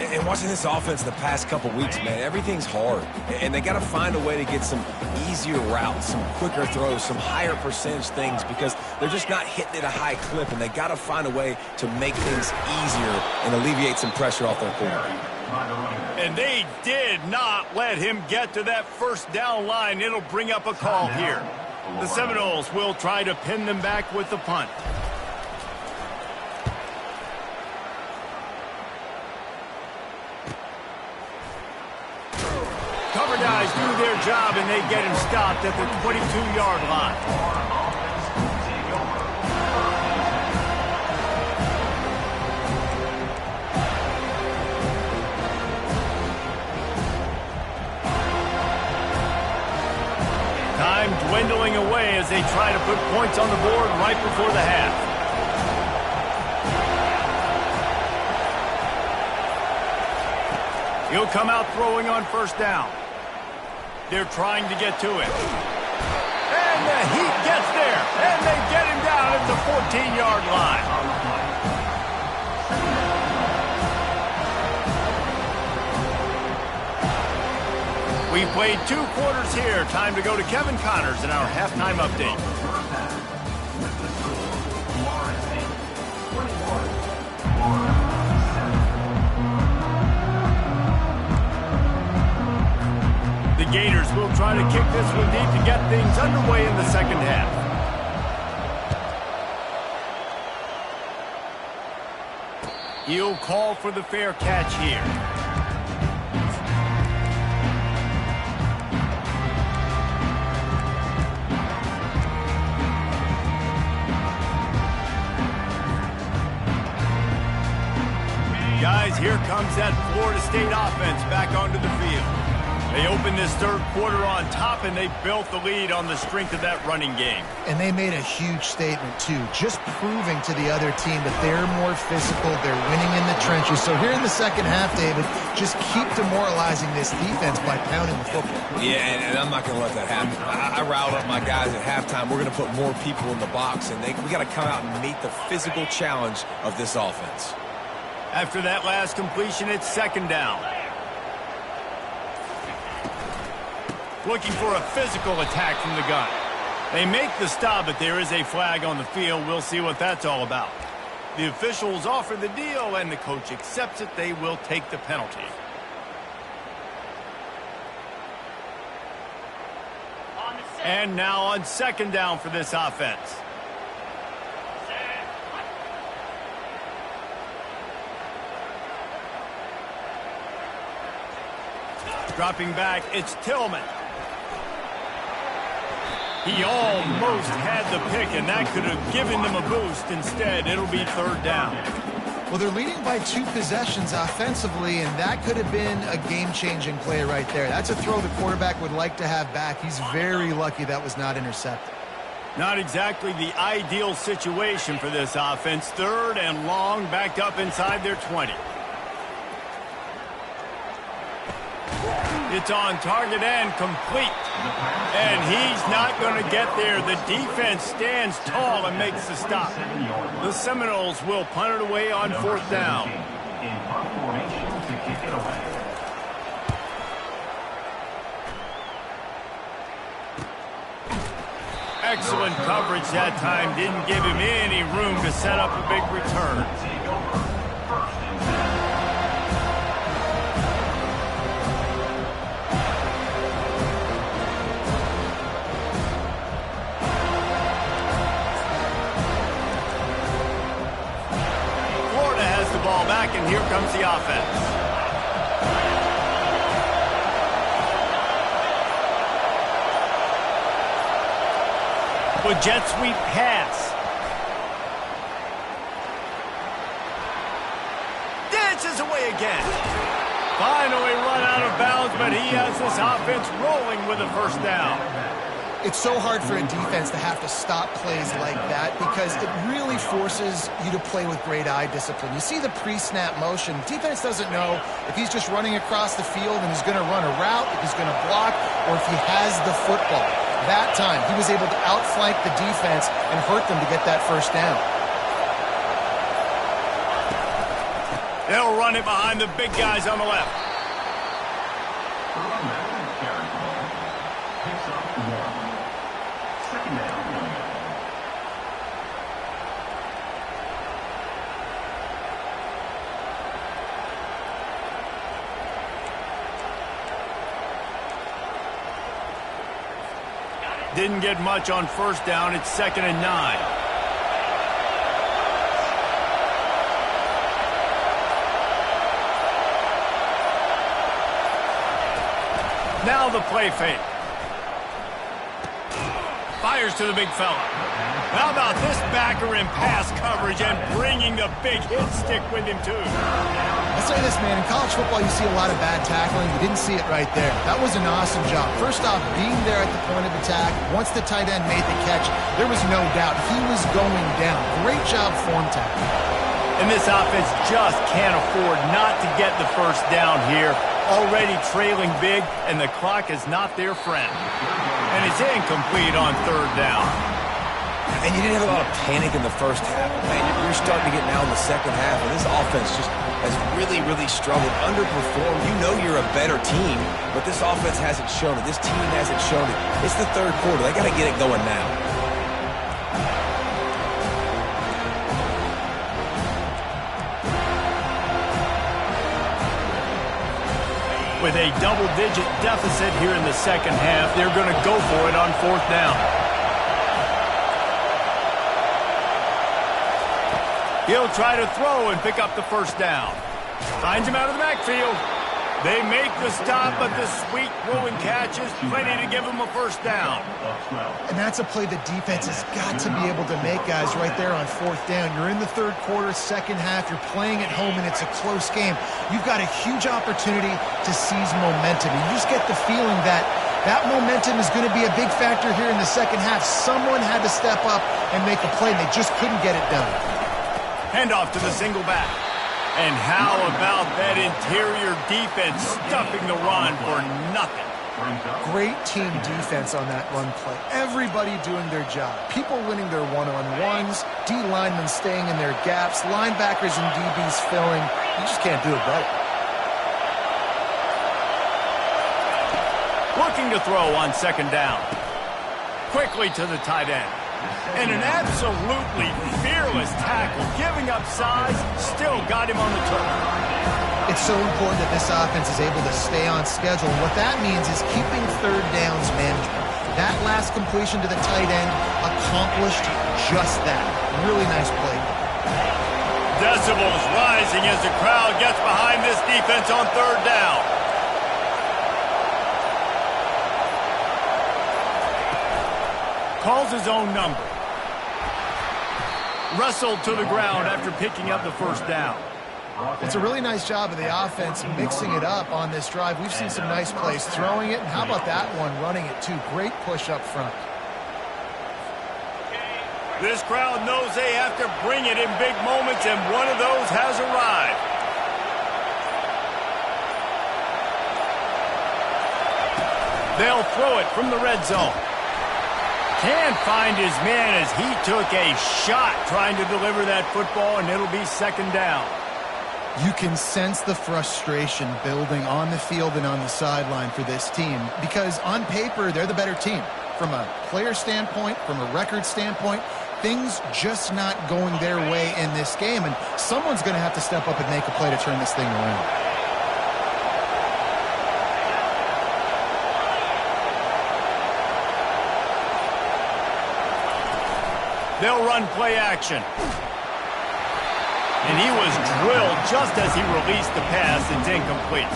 And watching this offense the past couple weeks, man, everything's hard. And they got to find a way to get some easier routes, some quicker throws, some higher percentage things because they're just not hitting at a high clip, and they got to find a way to make things easier and alleviate some pressure off their quarterback. And they did not let him get to that first down line. It'll bring up a call here. The Seminoles will try to pin them back with the punt. Cover guys do their job, and they get him stopped at the 22-yard line. Time dwindling away as they try to put points on the board right before the half. He'll come out throwing on first down. They're trying to get to it. And the heat gets there. And they get him down at the 14-yard line. We played 2 quarters here. Time to go to Kevin Connors in our halftime update. First half, with the score, Florida State 21, Florida 7. The Gators will try to kick this one deep to get things underway in the second half. He'll call for the fair catch here. Guys, here comes that Florida State offense back onto the field. They opened this third quarter on top, and they built the lead on the strength of that running game. And they made a huge statement, too, just proving to the other team that they're more physical, they're winning in the trenches. So here in the second half, David, just keep demoralizing this defense by pounding the football. Yeah, and I'm not going to let that happen. I riled up my guys at halftime. We're going to put more people in the box, and we got to come out and meet the physical challenge of this offense. After that last completion, it's second down. Looking for a physical attack from the gun. They make the stop, but there is a flag on the field. We'll see what that's all about. The officials offer the deal, and the coach accepts it. They will take the penalty. And now on second down for this offense. Dropping back, it's Tillman. He almost had the pick, and that could have given them a boost. Instead, it'll be third down. Well, they're leading by 2 possessions offensively, and that could have been a game-changing play right there. That's a throw the quarterback would like to have back. He's very lucky that was not intercepted. Not exactly the ideal situation for this offense. Third and long, backed up inside their 20. It's on target and complete. And he's not going to get there. The defense stands tall and makes the stop. The Seminoles will punt it away on fourth down. In punt formation to kick it away. Excellent coverage that time. Didn't give him any room to set up a big return. Take over. First and 10. Ball back, and here comes the offense. With jet sweep pass. Dances away again. Finally run out of bounds, but he has this offense rolling with a first down. It's so hard for a defense to have to stop plays like that because it really forces you to play with great eye discipline. You see the pre-snap motion. Defense doesn't know if he's just running across the field and he's going to run a route, if he's going to block, or if he has the football. That time, he was able to outflank the defense and hurt them to get that first down. They'll run it behind the big guys on the left. Picks up 1. Second down. Didn't get much on first down. It's 2nd and 9. Now the play fake. Fires to the big fella. How about this backer in pass coverage and bringing the big hit stick with him, too? I'll say this, man. In college football, you see a lot of bad tackling. You didn't see it right there. That was an awesome job. First off, being there at the point of attack. Once the tight end made the catch, there was no doubt he was going down. Great job form tackling. And this offense just can't afford not to get the first down here. Already trailing big, and the clock is not their friend. And it's incomplete on third down. And you didn't have a lot of panic in the first half. Man, you're starting to get now in the second half, and this offense just has really, really struggled, underperformed. You know you're a better team, but this offense hasn't shown it. This team hasn't shown it. It's the third quarter. They got to get it going now. With a double-digit deficit here in the second half, they're going to go for it on fourth down. He'll try to throw and pick up the first down. Finds him out of the backfield. They make the stop, but the sweet throwing catch is plenty to give him a first down. And that's a play the defense has got to be able to make, guys, right there on fourth down. You're in the third quarter, second half. You're playing at home, and it's a close game. You've got a huge opportunity to seize momentum. You just get the feeling that that momentum is going to be a big factor here in the second half. Someone had to step up and make a play, and they just couldn't get it done. Handoff to the single back. And how about that interior defense stuffing the run for nothing? Great team defense on that run play. Everybody doing their job. People winning their one-on-ones, D linemen staying in their gaps, linebackers and DBs filling. You just can't do it better. Looking to throw on second down. Quickly to the tight end. And an absolutely fearless tackle, giving up size, still got him on the turf. It's so important that this offense is able to stay on schedule. And what that means is keeping third downs manageable. That last completion to the tight end accomplished just that. Really nice play. Decibels rising as the crowd gets behind this defense on third down. Calls his own number. Wrestled to the ground after picking up the first down. It's a really nice job of the offense mixing it up on this drive. We've seen some nice plays throwing it, and how about that one running it too? Great push up front. This crowd knows they have to bring it in big moments, and one of those has arrived. They'll throw it from the red zone. Can't find his man as he took a shot trying to deliver that football, and it'll be second down. You can sense the frustration building on the field and on the sideline for this team because on paper, they're the better team. From a player standpoint, from a record standpoint, things just not going their way in this game, and someone's going to have to step up and make a play to turn this thing around. They'll run play action. And he was drilled just as he released the pass. It's incomplete.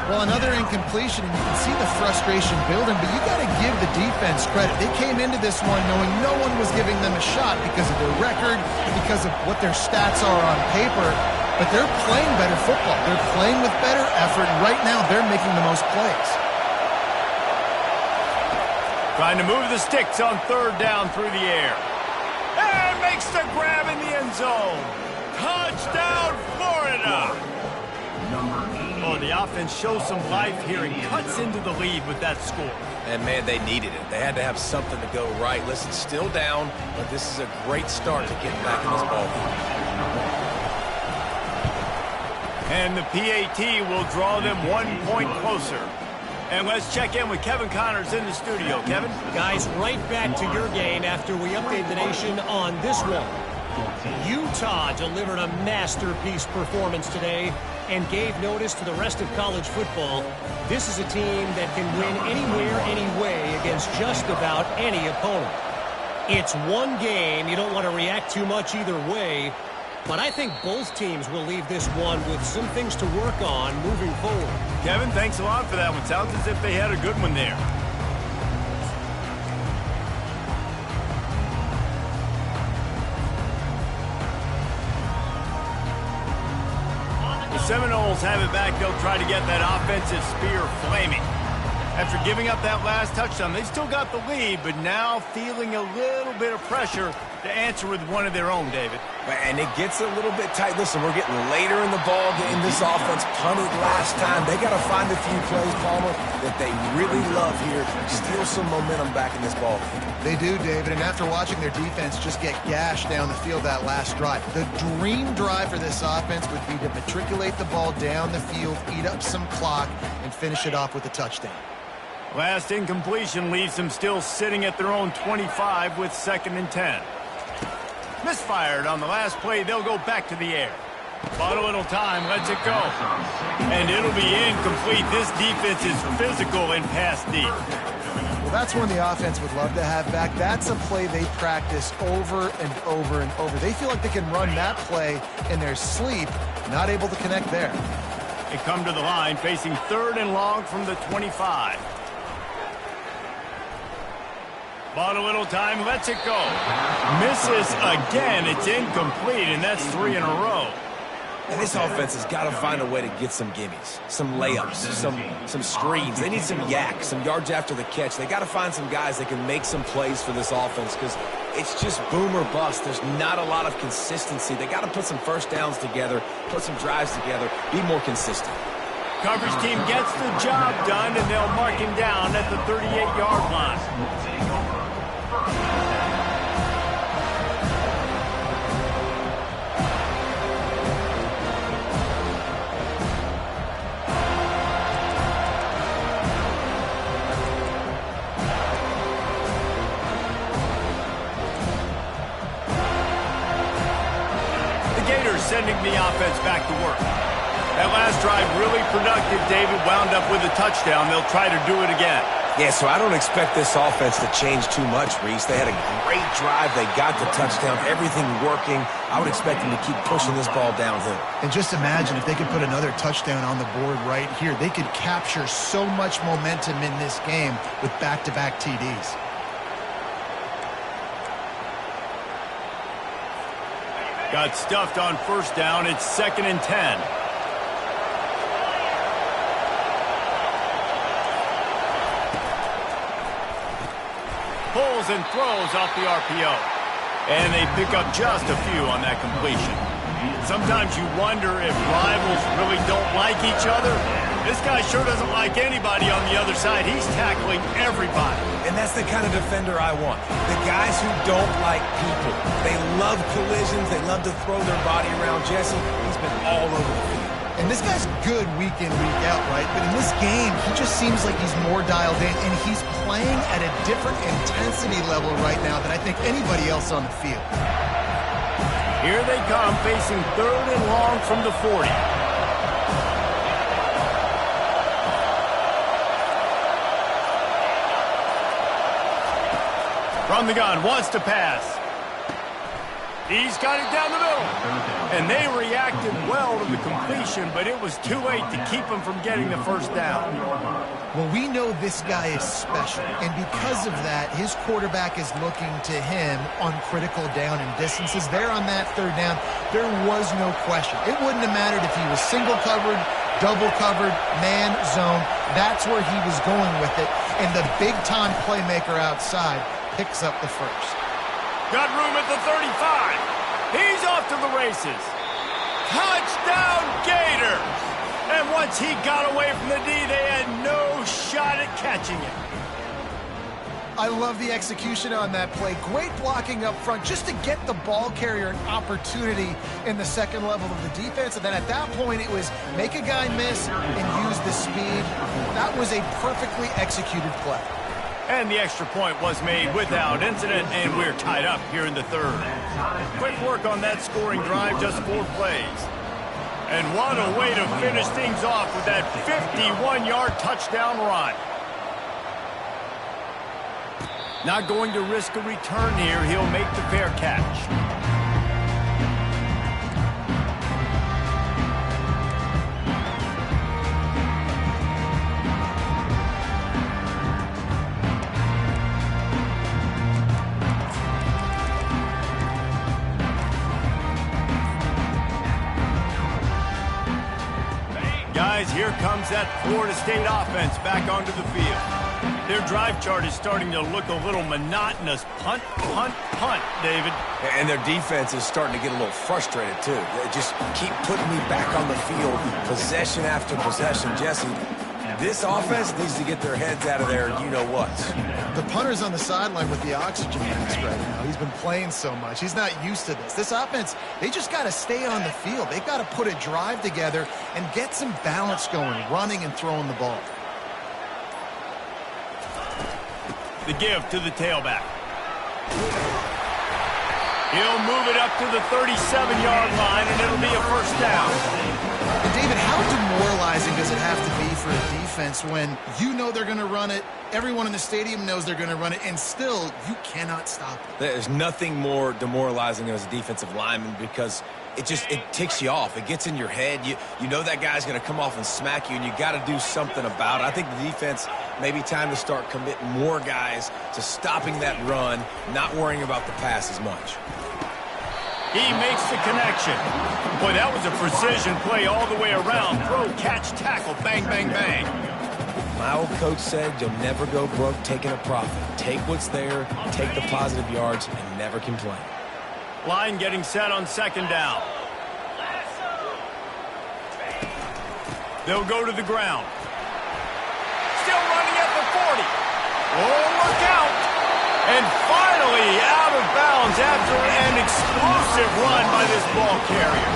Well, another incompletion, and you can see the frustration building, but you got to give the defense credit. They came into this one knowing no one was giving them a shot because of their record, because of what their stats are on paper, but they're playing better football. They're playing with better effort, and right now they're making the most plays. Trying to move the sticks on third down through the air. And makes the grab in the end zone. Touchdown, Florida! Oh, the offense shows some life here and cuts into the lead with that score. And, man, they needed it. They had to have something to go right. Listen, still down, but this is a great start to getting back in this ballgame. And the PAT will draw them 1 point closer. And let's check in with Kevin Connors in the studio. Kevin? Guys, right back to your game after we update the nation on this one. Utah delivered a masterpiece performance today and gave notice to the rest of college football. This is a team that can win anywhere, anyway against just about any opponent. It's one game. You don't want to react too much either way. But I think both teams will leave this one with some things to work on moving forward. Kevin, thanks a lot for that one. Sounds as if they had a good one there. The Seminoles have it back. They'll try to get that offensive spear flaming. After giving up that last touchdown, they still got the lead, but now feeling a little bit of pressure to answer with one of their own, David. And it gets a little bit tight. Listen, we're getting later in the ball game. This offense punted last time. They got to find a few plays, Palmer, that they really love here. Steal some momentum back in this ball game. They do, David, and after watching their defense just get gashed down the field that last drive, the dream drive for this offense would be to matriculate the ball down the field, eat up some clock, and finish it off with a touchdown. Last incompletion leaves them still sitting at their own 25 with 2nd and 10. Misfired on the last play. They'll go back to the air. Bought a little time, lets it go. And it'll be incomplete. This defense is physical and pass deep. Well, that's one the offense would love to have back. That's a play they practice over and over and over. They feel like they can run that play in their sleep, not able to connect there. They come to the line facing 3rd and long from the 25. Bought a little time, lets it go. Misses again. It's incomplete, and that's 3 in a row. And this offense has got to find a way to get some gimmies, some layups, some screens. They need some yak, some yards after the catch. They got to find some guys that can make some plays for this offense because it's just boom or bust. There's not a lot of consistency. They got to put some first downs together, put some drives together, be more consistent. Coverage team gets the job done, and they'll mark him down at the 38-yard line. Sending the offense back to work. That last drive really productive, David, wound up with a touchdown. They'll try to do it again. Yeah, so I don't expect this offense to change too much, Reese. They had a great drive. They got the touchdown, everything working. I would expect them to keep pushing this ball downhill. And just imagine if they could put another touchdown on the board right here. They could capture so much momentum in this game with back-to-back TDs. Got stuffed on 1st down. It's 2nd and 10. Pulls and throws off the RPO. And they pick up just a few on that completion. Sometimes you wonder if rivals really don't like each other. This guy sure doesn't like anybody on the other side. He's tackling everybody. And that's the kind of defender I want. The guys who don't like people. They love collisions. They love to throw their body around. Jesse, he's been all over the field. And this guy's good week in, week out, right? But in this game, he just seems like he's more dialed in, and he's playing at a different intensity level right now than I think anybody else on the field. Here they come, facing 3rd and long from the 40. From the gun, wants to pass. He's got it down the middle. And they reacted well to the completion, but it was too late to keep him from getting the 1st down. Well, we know this guy is special, and because of that, his quarterback is looking to him on critical down and distances. There on that 3rd down, there was no question. It wouldn't have mattered if he was single covered, double covered, man, zone. That's where he was going with it, and the big-time playmaker outside picks up the 1st. Got room at the 35. He's off to the races. Touchdown, Gators! And once he got away from the D, they had no shot at catching him. I love the execution on that play. Great blocking up front just to get the ball carrier an opportunity in the 2nd level of the defense. And then at that point, it was make a guy miss and use the speed. That was a perfectly executed play. And the extra point was made without incident, and we're tied up here in the 3rd. Quick work on that scoring drive, just 4 plays. And what a way to finish things off with that 51-yard touchdown run. Not going to risk a return here. He'll make the fair catch. Guys, here comes that Florida State offense back onto the field. Their drive chart is starting to look a little monotonous. Punt, punt, punt, David. And their defense is starting to get a little frustrated, too. They just keep putting me back on the field, possession after possession. Jesse, this offense needs to get their heads out of there, you-know-what. The punter's on the sideline with the oxygen mask right now. He's been playing so much. He's not used to this. This offense, they just got to stay on the field. They've got to put a drive together and get some balance going, running and throwing the ball. The give to the tailback. He'll move it up to the 37-yard line, and it'll be a first down. And David, how demoralizing does it have to be for a defense when you know they're going to run it, everyone in the stadium knows they're going to run it, and still you cannot stop it? There's nothing more demoralizing as a defensive lineman because it ticks you off. It gets in your head. You know that guy's going to come off and smack you, and you got to do something about it. I think the defense maybe time to start committing more guys to stopping that run, not worrying about the pass as much. He makes the connection. Boy, that was a precision play all the way around. Throw, catch, tackle, bang, bang, bang. My old coach said you'll never go broke taking a profit. Take what's there, take the positive yards, and never complain. Line getting set on second down. They'll go to the ground. Still running at the 40. Oh, look out. And finally out of bounds after an explosive run by this ball carrier.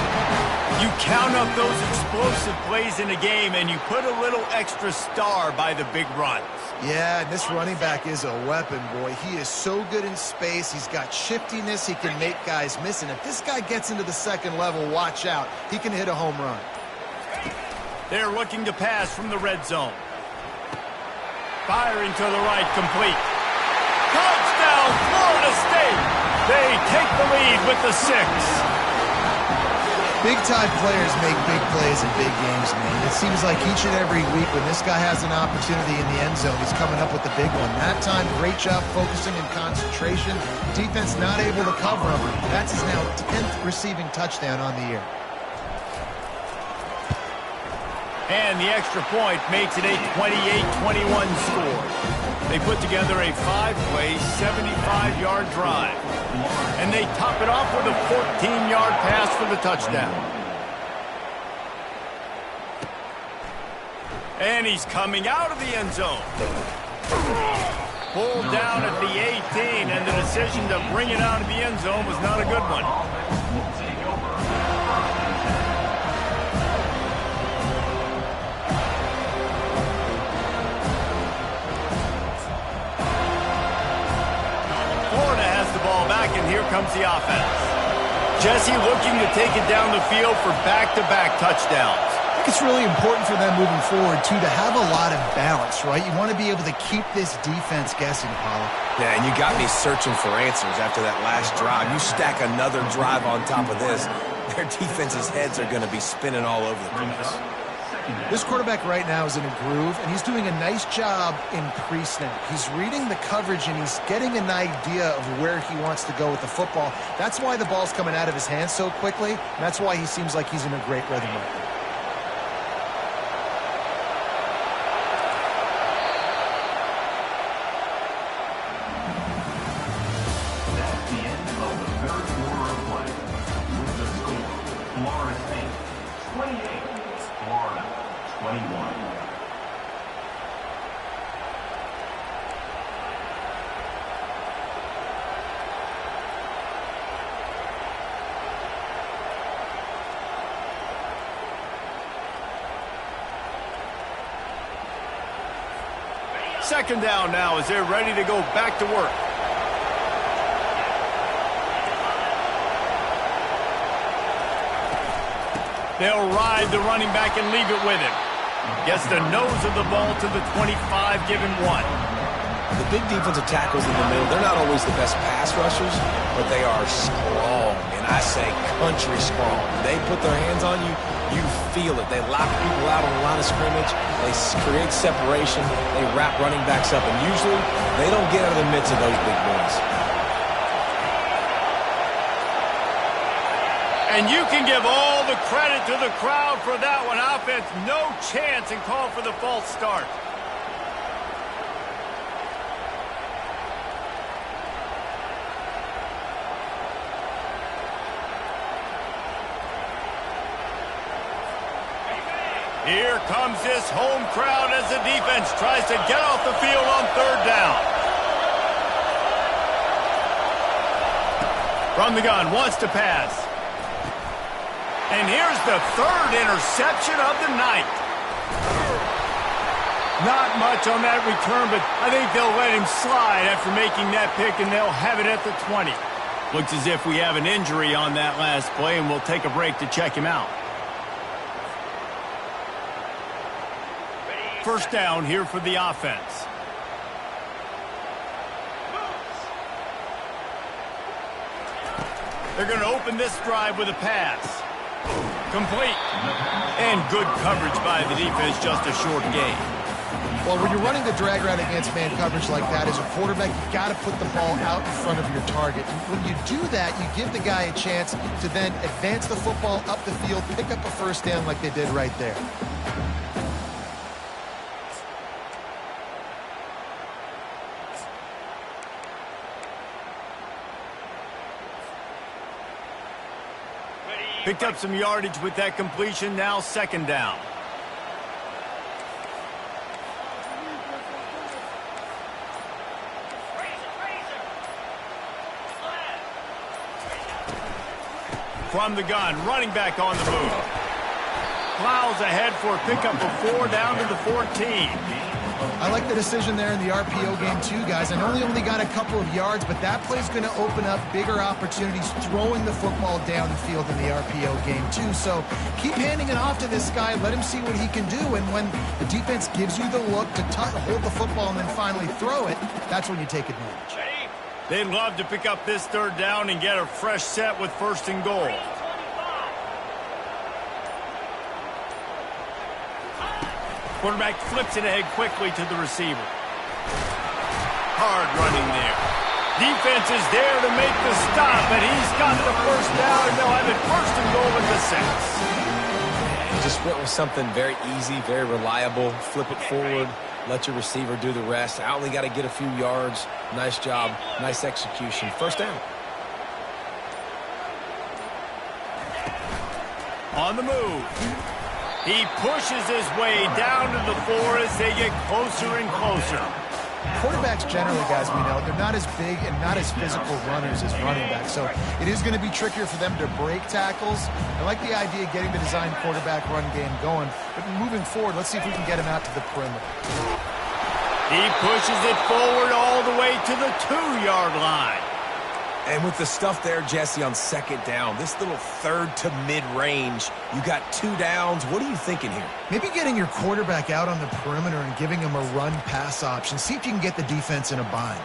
You count up those explosive plays in a game and you put a little extra star by the big runs. Yeah, and this running back is a weapon, boy. He is so good in space. He's got shiftiness. He can make guys miss. And if this guy gets into the second level, watch out. He can hit a home run. They're looking to pass from the red zone. Firing to the right, complete. Touchdown, Florida State. They take the lead with the 6. Big-time players make big plays in big games, man. It seems like each and every week when this guy has an opportunity in the end zone, he's coming up with the big one. That time, great job focusing and concentration. Defense not able to cover him. That's his now 10th receiving touchdown on the year. And the extra point makes it a 28-21 score. They put together a 5-play, 75-yard drive. And they top it off with a 14-yard pass for the touchdown. And he's coming out of the end zone. Pulled down at the 18, and the decision to bring it out of the end zone was not a good one. And here comes the offense. Jesse looking to take it down the field for back-to-back touchdowns. I think it's really important for them moving forward, too, to have a lot of balance, right? You want to be able to keep this defense guessing, Paulo. Yeah, and you got me searching for answers after that last drive. You stack another drive on top of this, their defense's heads are going to be spinning all over the place. This quarterback right now is in a groove, and he's doing a nice job in pre-snap. He's reading the coverage, and he's getting an idea of where he wants to go with the football. That's why the ball's coming out of his hands so quickly, and that's why he seems like he's in a great rhythm right now. That's the end of the third quarter of play. With the score, Florida State 28, Florida 21. Second down now as they're ready to go back to work. They'll ride the running back and leave it with him. Gets the nose of the ball to the 25, giving 1. The big defensive tackles in the middle, they're not always the best pass rushers, but they are strong, and I say country strong. They put their hands on you, you feel it. They lock people out on the line of scrimmage. They create separation. They wrap running backs up, and usually they don't get out of the midst of those big boys. And you can give all the credit to the crowd for that one. Offense, no chance, and call for the false start. Here comes this home crowd as the defense tries to get off the field on third down. From the gun, wants to pass. And here's the third interception of the night. Not much on that return, but I think they'll let him slide after making that pick, and they'll have it at the 20. Looks as if we have an injury on that last play, and we'll take a break to check him out. First down here for the offense. They're going to open this drive with a pass. Complete. And good coverage by the defense, just a short gain. Well, when you're running the drag route against man coverage like that, as a quarterback, you've got to put the ball out in front of your target. And when you do that, you give the guy a chance to then advance the football up the field, pick up a first down like they did right there. Picked up some yardage with that completion, now second down. From the gun, running back on the move. Plows ahead for a pickup of 4 down to the 14. I like the decision there in the RPO game too, guys. I know he only got a couple of yards, but that play's going to open up bigger opportunities throwing the football down the field in the RPO game too. So keep handing it off to this guy. Let him see what he can do. And when the defense gives you the look to hold the football and then finally throw it, that's when you take advantage. They'd love to pick up this third down and get a fresh set with first and goal. Quarterback flips it ahead quickly to the receiver. Hard running there. Defense is there to make the stop, and he's got the first down, and they'll have it first and goal at the 6. He just went with something very easy, very reliable. Flip it forward, let your receiver do the rest. I only got to get a few yards. Nice job, nice execution. First down. On the move. He pushes his way down to the 4 as they get closer and closer. Quarterbacks generally, guys, we know, they're not as big and not as physical runners as running backs, so it is going to be trickier for them to break tackles. I like the idea of getting the design quarterback run game going, but moving forward, let's see if we can get him out to the perimeter. He pushes it forward all the way to the 2-yard line. And with the stuff there, Jesse, on second down, this little third to mid-range, you got 2 downs. What are you thinking here? Maybe getting your quarterback out on the perimeter and giving him a run-pass option. See if you can get the defense in a bind.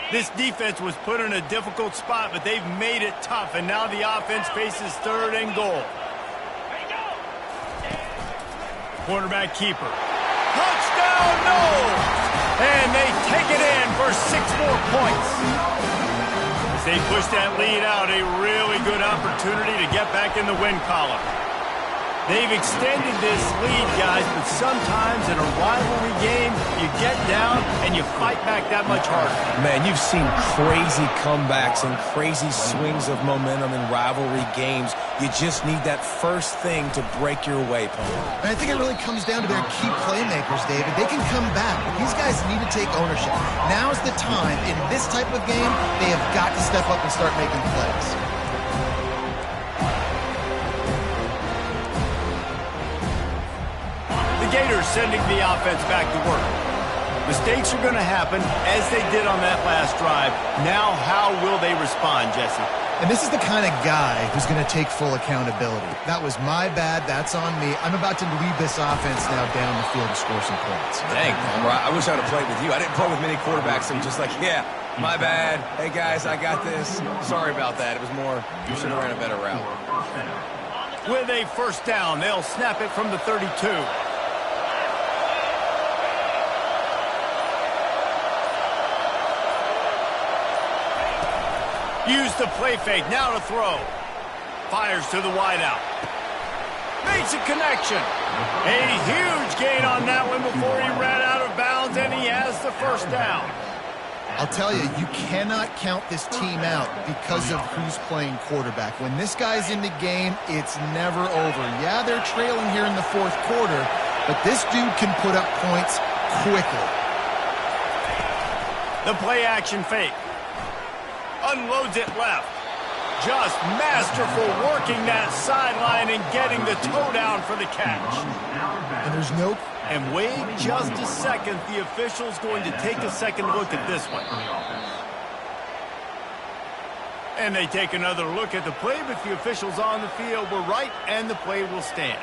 This defense was put in a difficult spot, but they've made it tough, and now the offense faces third and goal. Quarterback keeper. Touchdown, no! And they take it in for 6 more points. As they push that lead out, a really good opportunity to get back in the win column. They've extended this lead, guys, but sometimes in a rivalry game, you get down and you fight back that much harder. Man, you've seen crazy comebacks and crazy swings of momentum in rivalry games. You just need that first thing to break your way, Pony. And I think it really comes down to their key playmakers, David. They can come back, but these guys need to take ownership. Now's the time. In this type of game, they have got to step up and start making plays. The Gators sending the offense back to work. Mistakes are going to happen, as they did on that last drive. Now, how will they respond, Jesse? And this is the kind of guy who's going to take full accountability. That was my bad. That's on me. I'm about to lead this offense now down the field to score some points. Dang, I wish I would have played with you. I didn't play with many quarterbacks. I'm just like, yeah, my bad. Hey, guys, I got this. Sorry about that. It was more, you should have ran a better route. With a first down, they'll snap it from the 32. Use the play fake, now to throw. Fires to the wideout. Makes a connection. A huge gain on that one before he ran out of bounds, and he has the first down. I'll tell you, you cannot count this team out because of who's playing quarterback. When this guy's in the game, it's never over. Yeah, they're trailing here in the fourth quarter, but this dude can put up points quickly. The play action fake. Unloads it left. Just masterful working that sideline and getting the toe down for the catch. And there's no... And wait just a second. The official's going to take a second look at this one. And they take another look at the play, but the officials on the field were right, and the play will stand.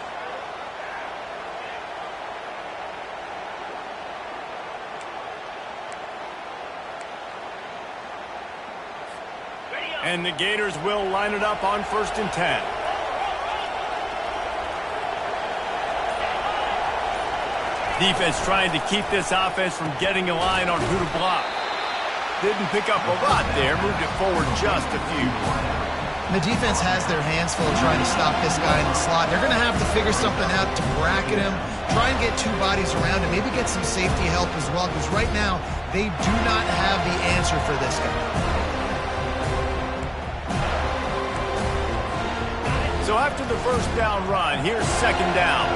And the Gators will line it up on 1st and 10. Defense trying to keep this offense from getting a line on who to block. Didn't pick up a lot there, moved it forward just a few. The defense has their hands full trying to stop this guy in the slot. They're going to have to figure something out to bracket him, try and get two bodies around him, maybe get some safety help as well, because right now they do not have the answer for this guy. So after the first down run, here's 2nd down.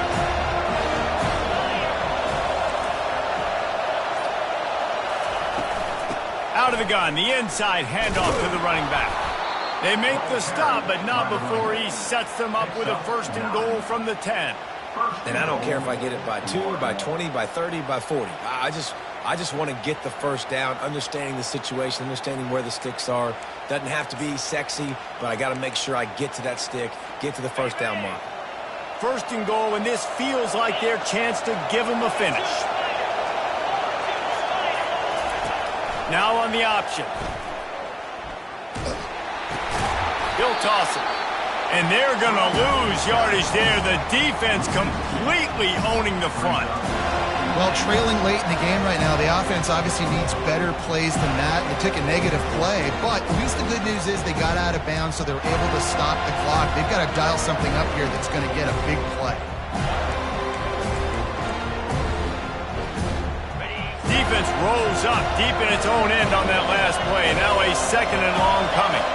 Out of the gun, the inside handoff to the running back. They make the stop, but not before he sets them up with a 1st and goal from the 10. And I don't care if I get it by 2, by 20, by 30, by 40. I just want to get the first down, understanding the situation, understanding where the sticks are. Doesn't have to be sexy, but I got to make sure I get to that stick, get to the first down mark. 1st and goal, and this feels like their chance to give them a finish. Now on the option. He'll toss it. And they're going to lose yardage there. The defense completely owning the front. Well, trailing late in the game right now, the offense obviously needs better plays than that. They took a negative play, but at least the good news is they got out of bounds, so they're able to stop the clock. They've got to dial something up here that's going to get a big play. Defense rolls up deep in its own end on that last play. Now a 2nd and long coming.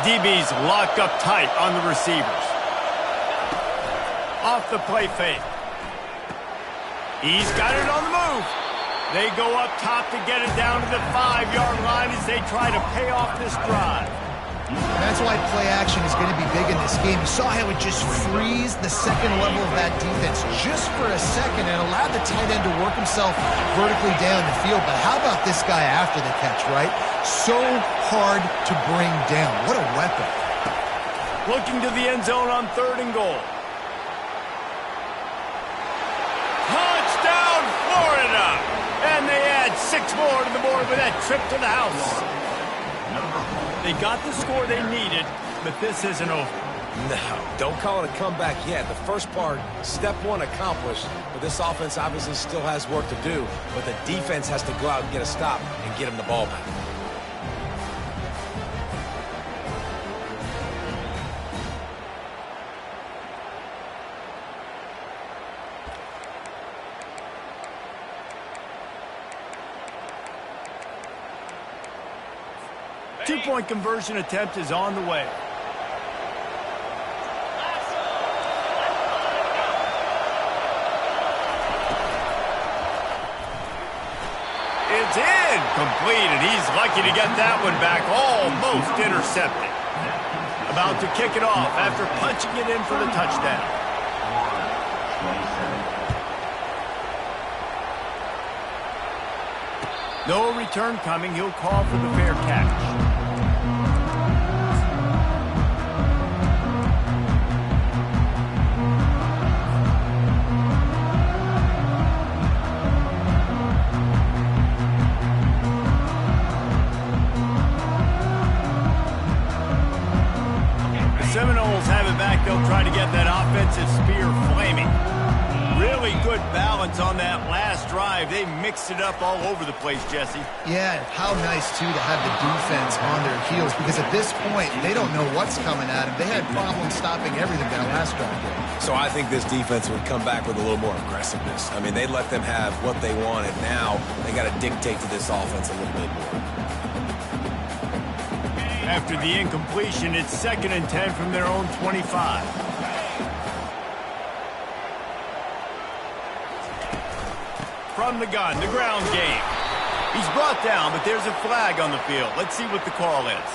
DB's locked up tight on the receivers. Off the play fake. He's got it on the move. They go up top to get it down to the 5-yard line as they try to pay off this drive. And that's why play action is going to be big in this game. You saw how it just frees the second level of that defense just for a second and allowed the tight end to work himself vertically down the field. But how about this guy after the catch, right? So hard to bring down. What a weapon. Looking to the end zone on 3rd and goal. Touchdown, Florida! And they add 6 more to the board with that trip to the house. They got the score they needed, but this isn't over. No, don't call it a comeback yet. The first part, step 1 accomplished, but this offense obviously still has work to do, but the defense has to go out and get a stop and get them the ball back. Two-point conversion attempt is on the way. It's in. Complete, and he's lucky to get that one back. Almost intercepted. About to kick it off after punching it in for the touchdown. No return coming. He'll call for the fair catch. Seminoles have it back. They'll try to get that offensive spear flaming. Really good balance on that last drive. They mixed it up all over the place, Jesse. Yeah, how nice, too, to have the defense on their heels, because at this point, they don't know what's coming at them. They had problems stopping everything that last drive. So I think this defense would come back with a little more aggressiveness. I mean, they let them have what they wanted. Now they got to dictate to this offense a little bit more. After the incompletion, it's 2nd and 10 from their own 25. From the gun, the ground game. He's brought down, but there's a flag on the field. Let's see what the call is.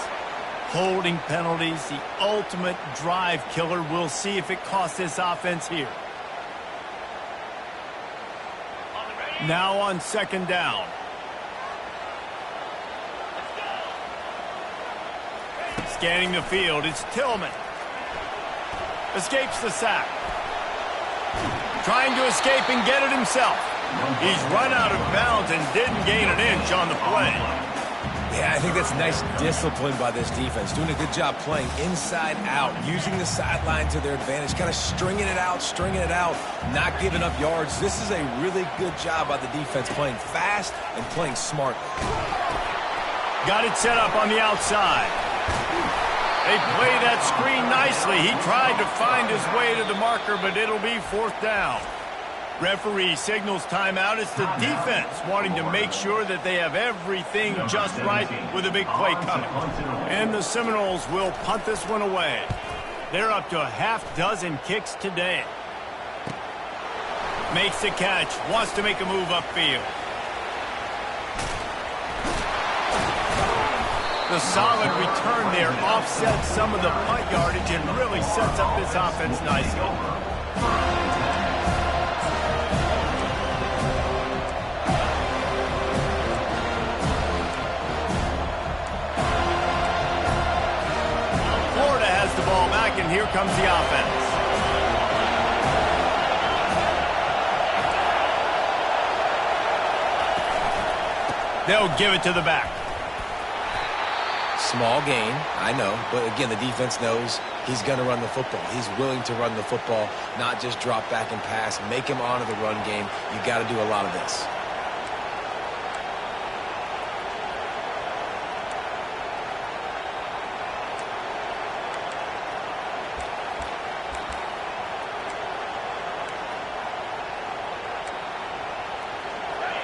Holding penalties, the ultimate drive killer. We'll see if it costs this offense here. Now on 2nd down. Scanning the field, it's Tillman. Escapes the sack. Trying to escape and get it himself. He's run out of bounds and didn't gain an inch on the play. Yeah, I think that's nice discipline by this defense. Doing a good job playing inside out, using the sideline to their advantage, kind of stringing it out, not giving up yards. This is a really good job by the defense, playing fast and playing smart. Got it set up on the outside. They play that screen nicely. He tried to find his way to the marker, but it'll be 4th down. Referee signals timeout. It's the defense wanting to make sure that they have everything just right with a big play coming. And the Seminoles will punt this one away. They're up to a half-dozen kicks today. Makes the catch. Wants to make a move upfield. The solid return there offsets some of the punt yardage and really sets up this offense nicely. The ball back, and here comes the offense. They'll give it to the back. Small gain, I know, but again, the defense knows he's going to run the football. He's willing to run the football, not just drop back and pass, make him honor the run game. You got to do a lot of this.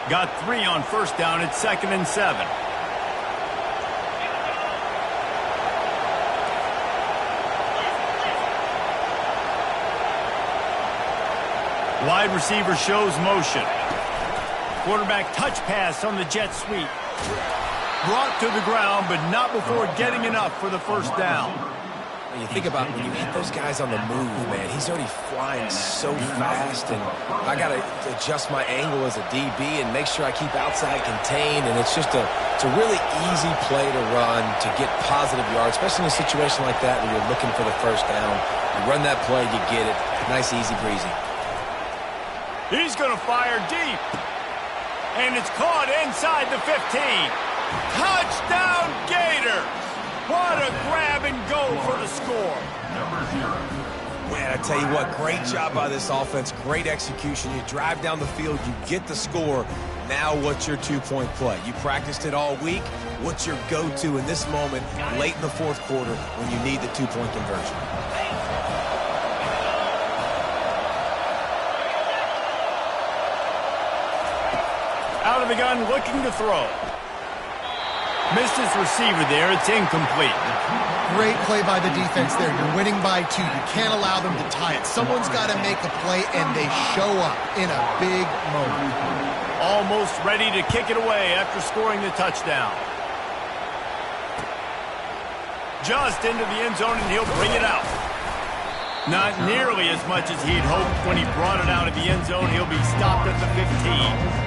Got 3 on 1st down. It's 2nd and 7. Wide receiver shows motion. Quarterback touch pass on the jet sweep. Brought to the ground, but not before getting enough for the 1st down. You think about when you hit those guys on the move, man, he's already flying so fast, and I got to adjust my angle as a DB and make sure I keep outside contained, and it's a really easy play to run to get positive yards, especially in a situation like that where you're looking for the 1st down. You run that play, you get it. Nice, easy breezy. He's going to fire deep, and it's caught inside the 15. Touchdown Gators! What a grab and go for the score. Man, I tell you what, great job by this offense, great execution. You drive down the field, you get the score. Now what's your 2-point play? You practiced it all week. What's your go-to in this moment late in the 4th quarter when you need the 2-point conversion? Out of the gun, looking to throw. Missed his receiver there. It's incomplete. Great play by the defense there. You're winning by 2. You can't allow them to tie it. Someone's got to make a play, and they show up in a big moment. Almost ready to kick it away after scoring the touchdown. Just into the end zone, and he'll bring it out. Not nearly as much as he'd hoped when he brought it out of the end zone. He'll be stopped at the 15.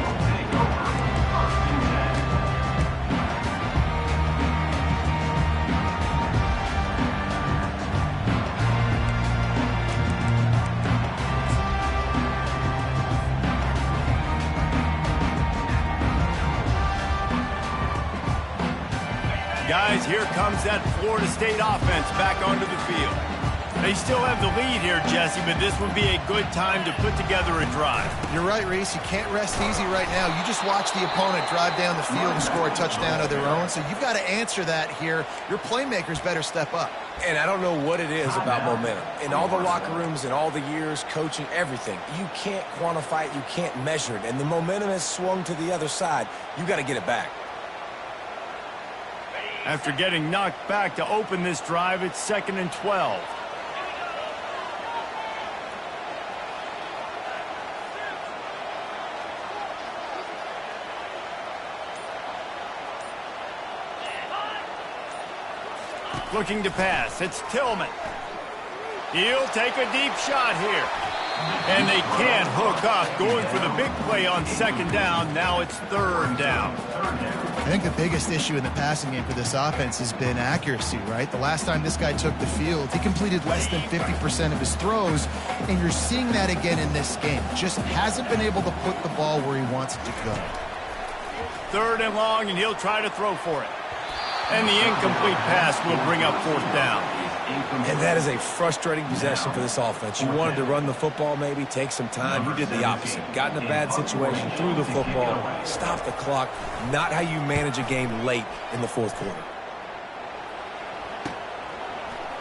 Guys, here comes that Florida State offense back onto the field. They still have the lead here, Jesse, but this would be a good time to put together a drive. You're right, Reese. You can't rest easy right now. You just watch the opponent drive down the field and score a touchdown of their own, so you've got to answer that here. Your playmakers better step up. And I don't know what it is about momentum. In all the locker rooms, in all the years, coaching, everything, you can't quantify it, you can't measure it. And the momentum has swung to the other side. You got to get it back. After getting knocked back to open this drive, it's 2nd and 12. Looking to pass. It's Tillman. He'll take a deep shot here. And they can't hook up. Going for the big play on 2nd down. Now it's 3rd down. I think the biggest issue in the passing game for this offense has been accuracy, right? The last time this guy took the field, he completed less than 50% of his throws, and you're seeing that again in this game. Just hasn't been able to put the ball where he wants it to go. 3rd and long, and he'll try to throw for it. And the incomplete pass will bring up 4th down. And that is a frustrating possession for this offense. You wanted to run the football, maybe take some time. You did the opposite. Got in a bad situation, threw the football, stopped the clock. Not how you manage a game late in the 4th quarter.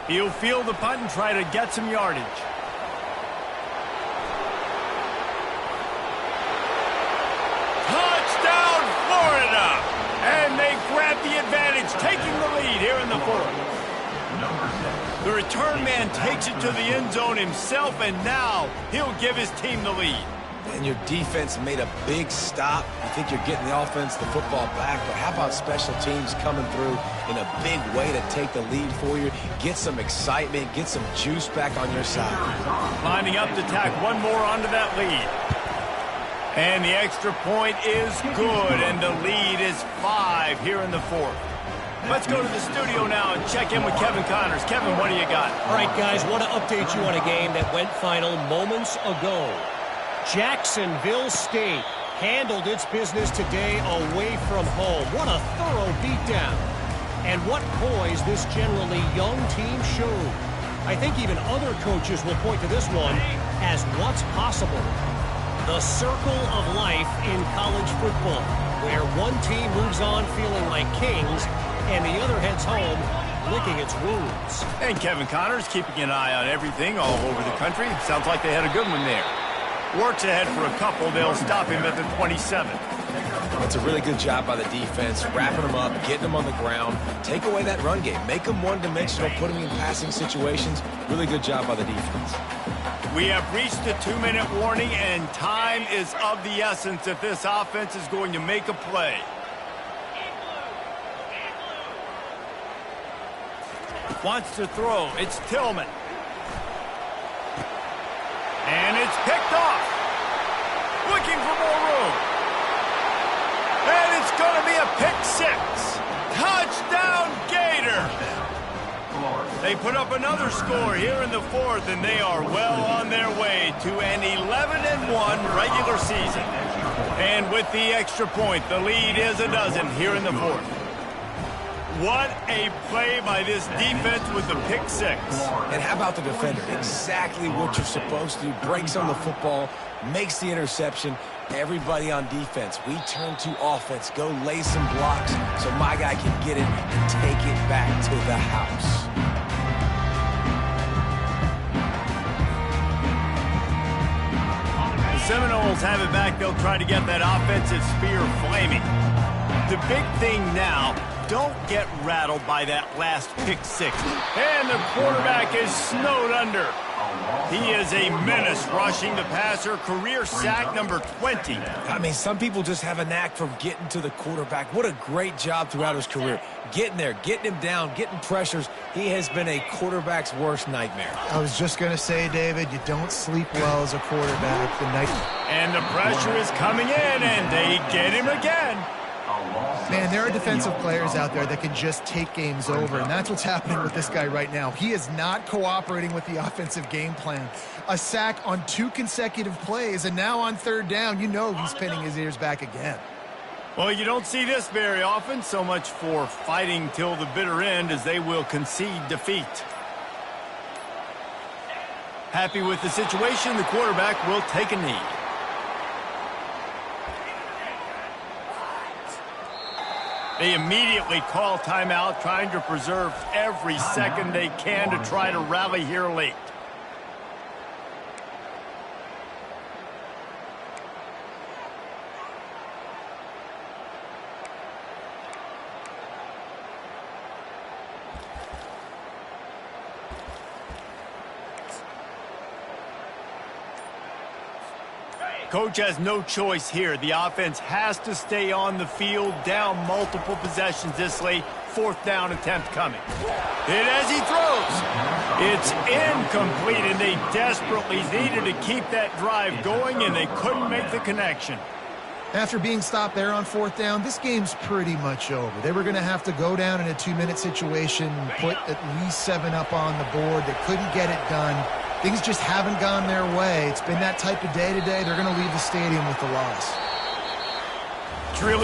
He'll field the punt and try to get some yardage. Touchdown, Florida! And they grab the advantage, taking the lead here in the 4th. The return man takes it to the end zone himself, and now he'll give his team the lead. And your defense made a big stop. You think you're getting the offense, the football back, but how about special teams coming through in a big way to take the lead for you, get some excitement, get some juice back on your side. Lining up to tack one more onto that lead. And the extra point is good, and the lead is 5 here in the 4th. Let's go to the studio now and check in with Kevin Connors. Kevin, what do you got? All right, guys, want to update you on a game that went final moments ago. Jacksonville State handled its business today away from home. What a thorough beatdown. And what poise this generally young team showed. I think even other coaches will point to this one as what's possible. The circle of life in college football, where one team moves on feeling like kings and the other heads home licking its wounds. And Kevin Connors keeping an eye on everything all over the country. Sounds like they had a good one there. Works ahead for a couple. They'll stop him at the 27. It's a really good job by the defense, wrapping them up, getting them on the ground. Take away that run game. Make them one-dimensional, put them in passing situations. Really good job by the defense. We have reached the 2-minute warning, and time is of the essence if this offense is going to make a play. Wants to throw. It's Tillman. And it's picked off. Looking for more room. And it's going to be a pick 6. Touchdown, Gators. They put up another score here in the 4th, and they are well on their way to an 11-1 regular season. And with the extra point, the lead is a dozen here in the 4th. What a play by this defense with the pick 6. And how about the defender? Exactly what you're supposed to do. Breaks on the football, makes the interception. Everybody on defense, we turn to offense. Go lay some blocks so my guy can get it and take it back to the house. The Seminoles have it back. They'll try to get that offensive spear flaming. The big thing now, don't get rattled by that last pick 6. And the quarterback is snowed under. He is a menace rushing the passer. Career sack number 20. I mean, some people just have a knack for getting to the quarterback. What a great job throughout his career. Getting there, getting him down, getting pressures. He has been a quarterback's worst nightmare. I was just going to say, David, you don't sleep well as a quarterback the night. And the pressure is coming in, and they get him again. Man, there are defensive players out there that can just take games over, and that's what's happening with this guy right now. He is not cooperating with the offensive game plan. A sack on 2 consecutive plays, and now on 3rd down, you know he's pinning his ears back again. Well, you don't see this very often. So much for fighting till the bitter end as they will concede defeat. Happy with the situation, the quarterback will take a knee. They immediately call timeout, trying to preserve every second they can to try to rally here late. Coach has no choice here. The offense has to stay on the field, down multiple possessions this late. 4th down attempt coming. And as he throws, it's incomplete, and they desperately needed to keep that drive going, and they couldn't make the connection. After being stopped there on 4th down, this game's pretty much over. They were going to have to go down in a 2-minute situation, put at least 7 up on the board. They couldn't get it done. Things just haven't gone their way. It's been that type of day today. They're going to leave the stadium with the loss. It's really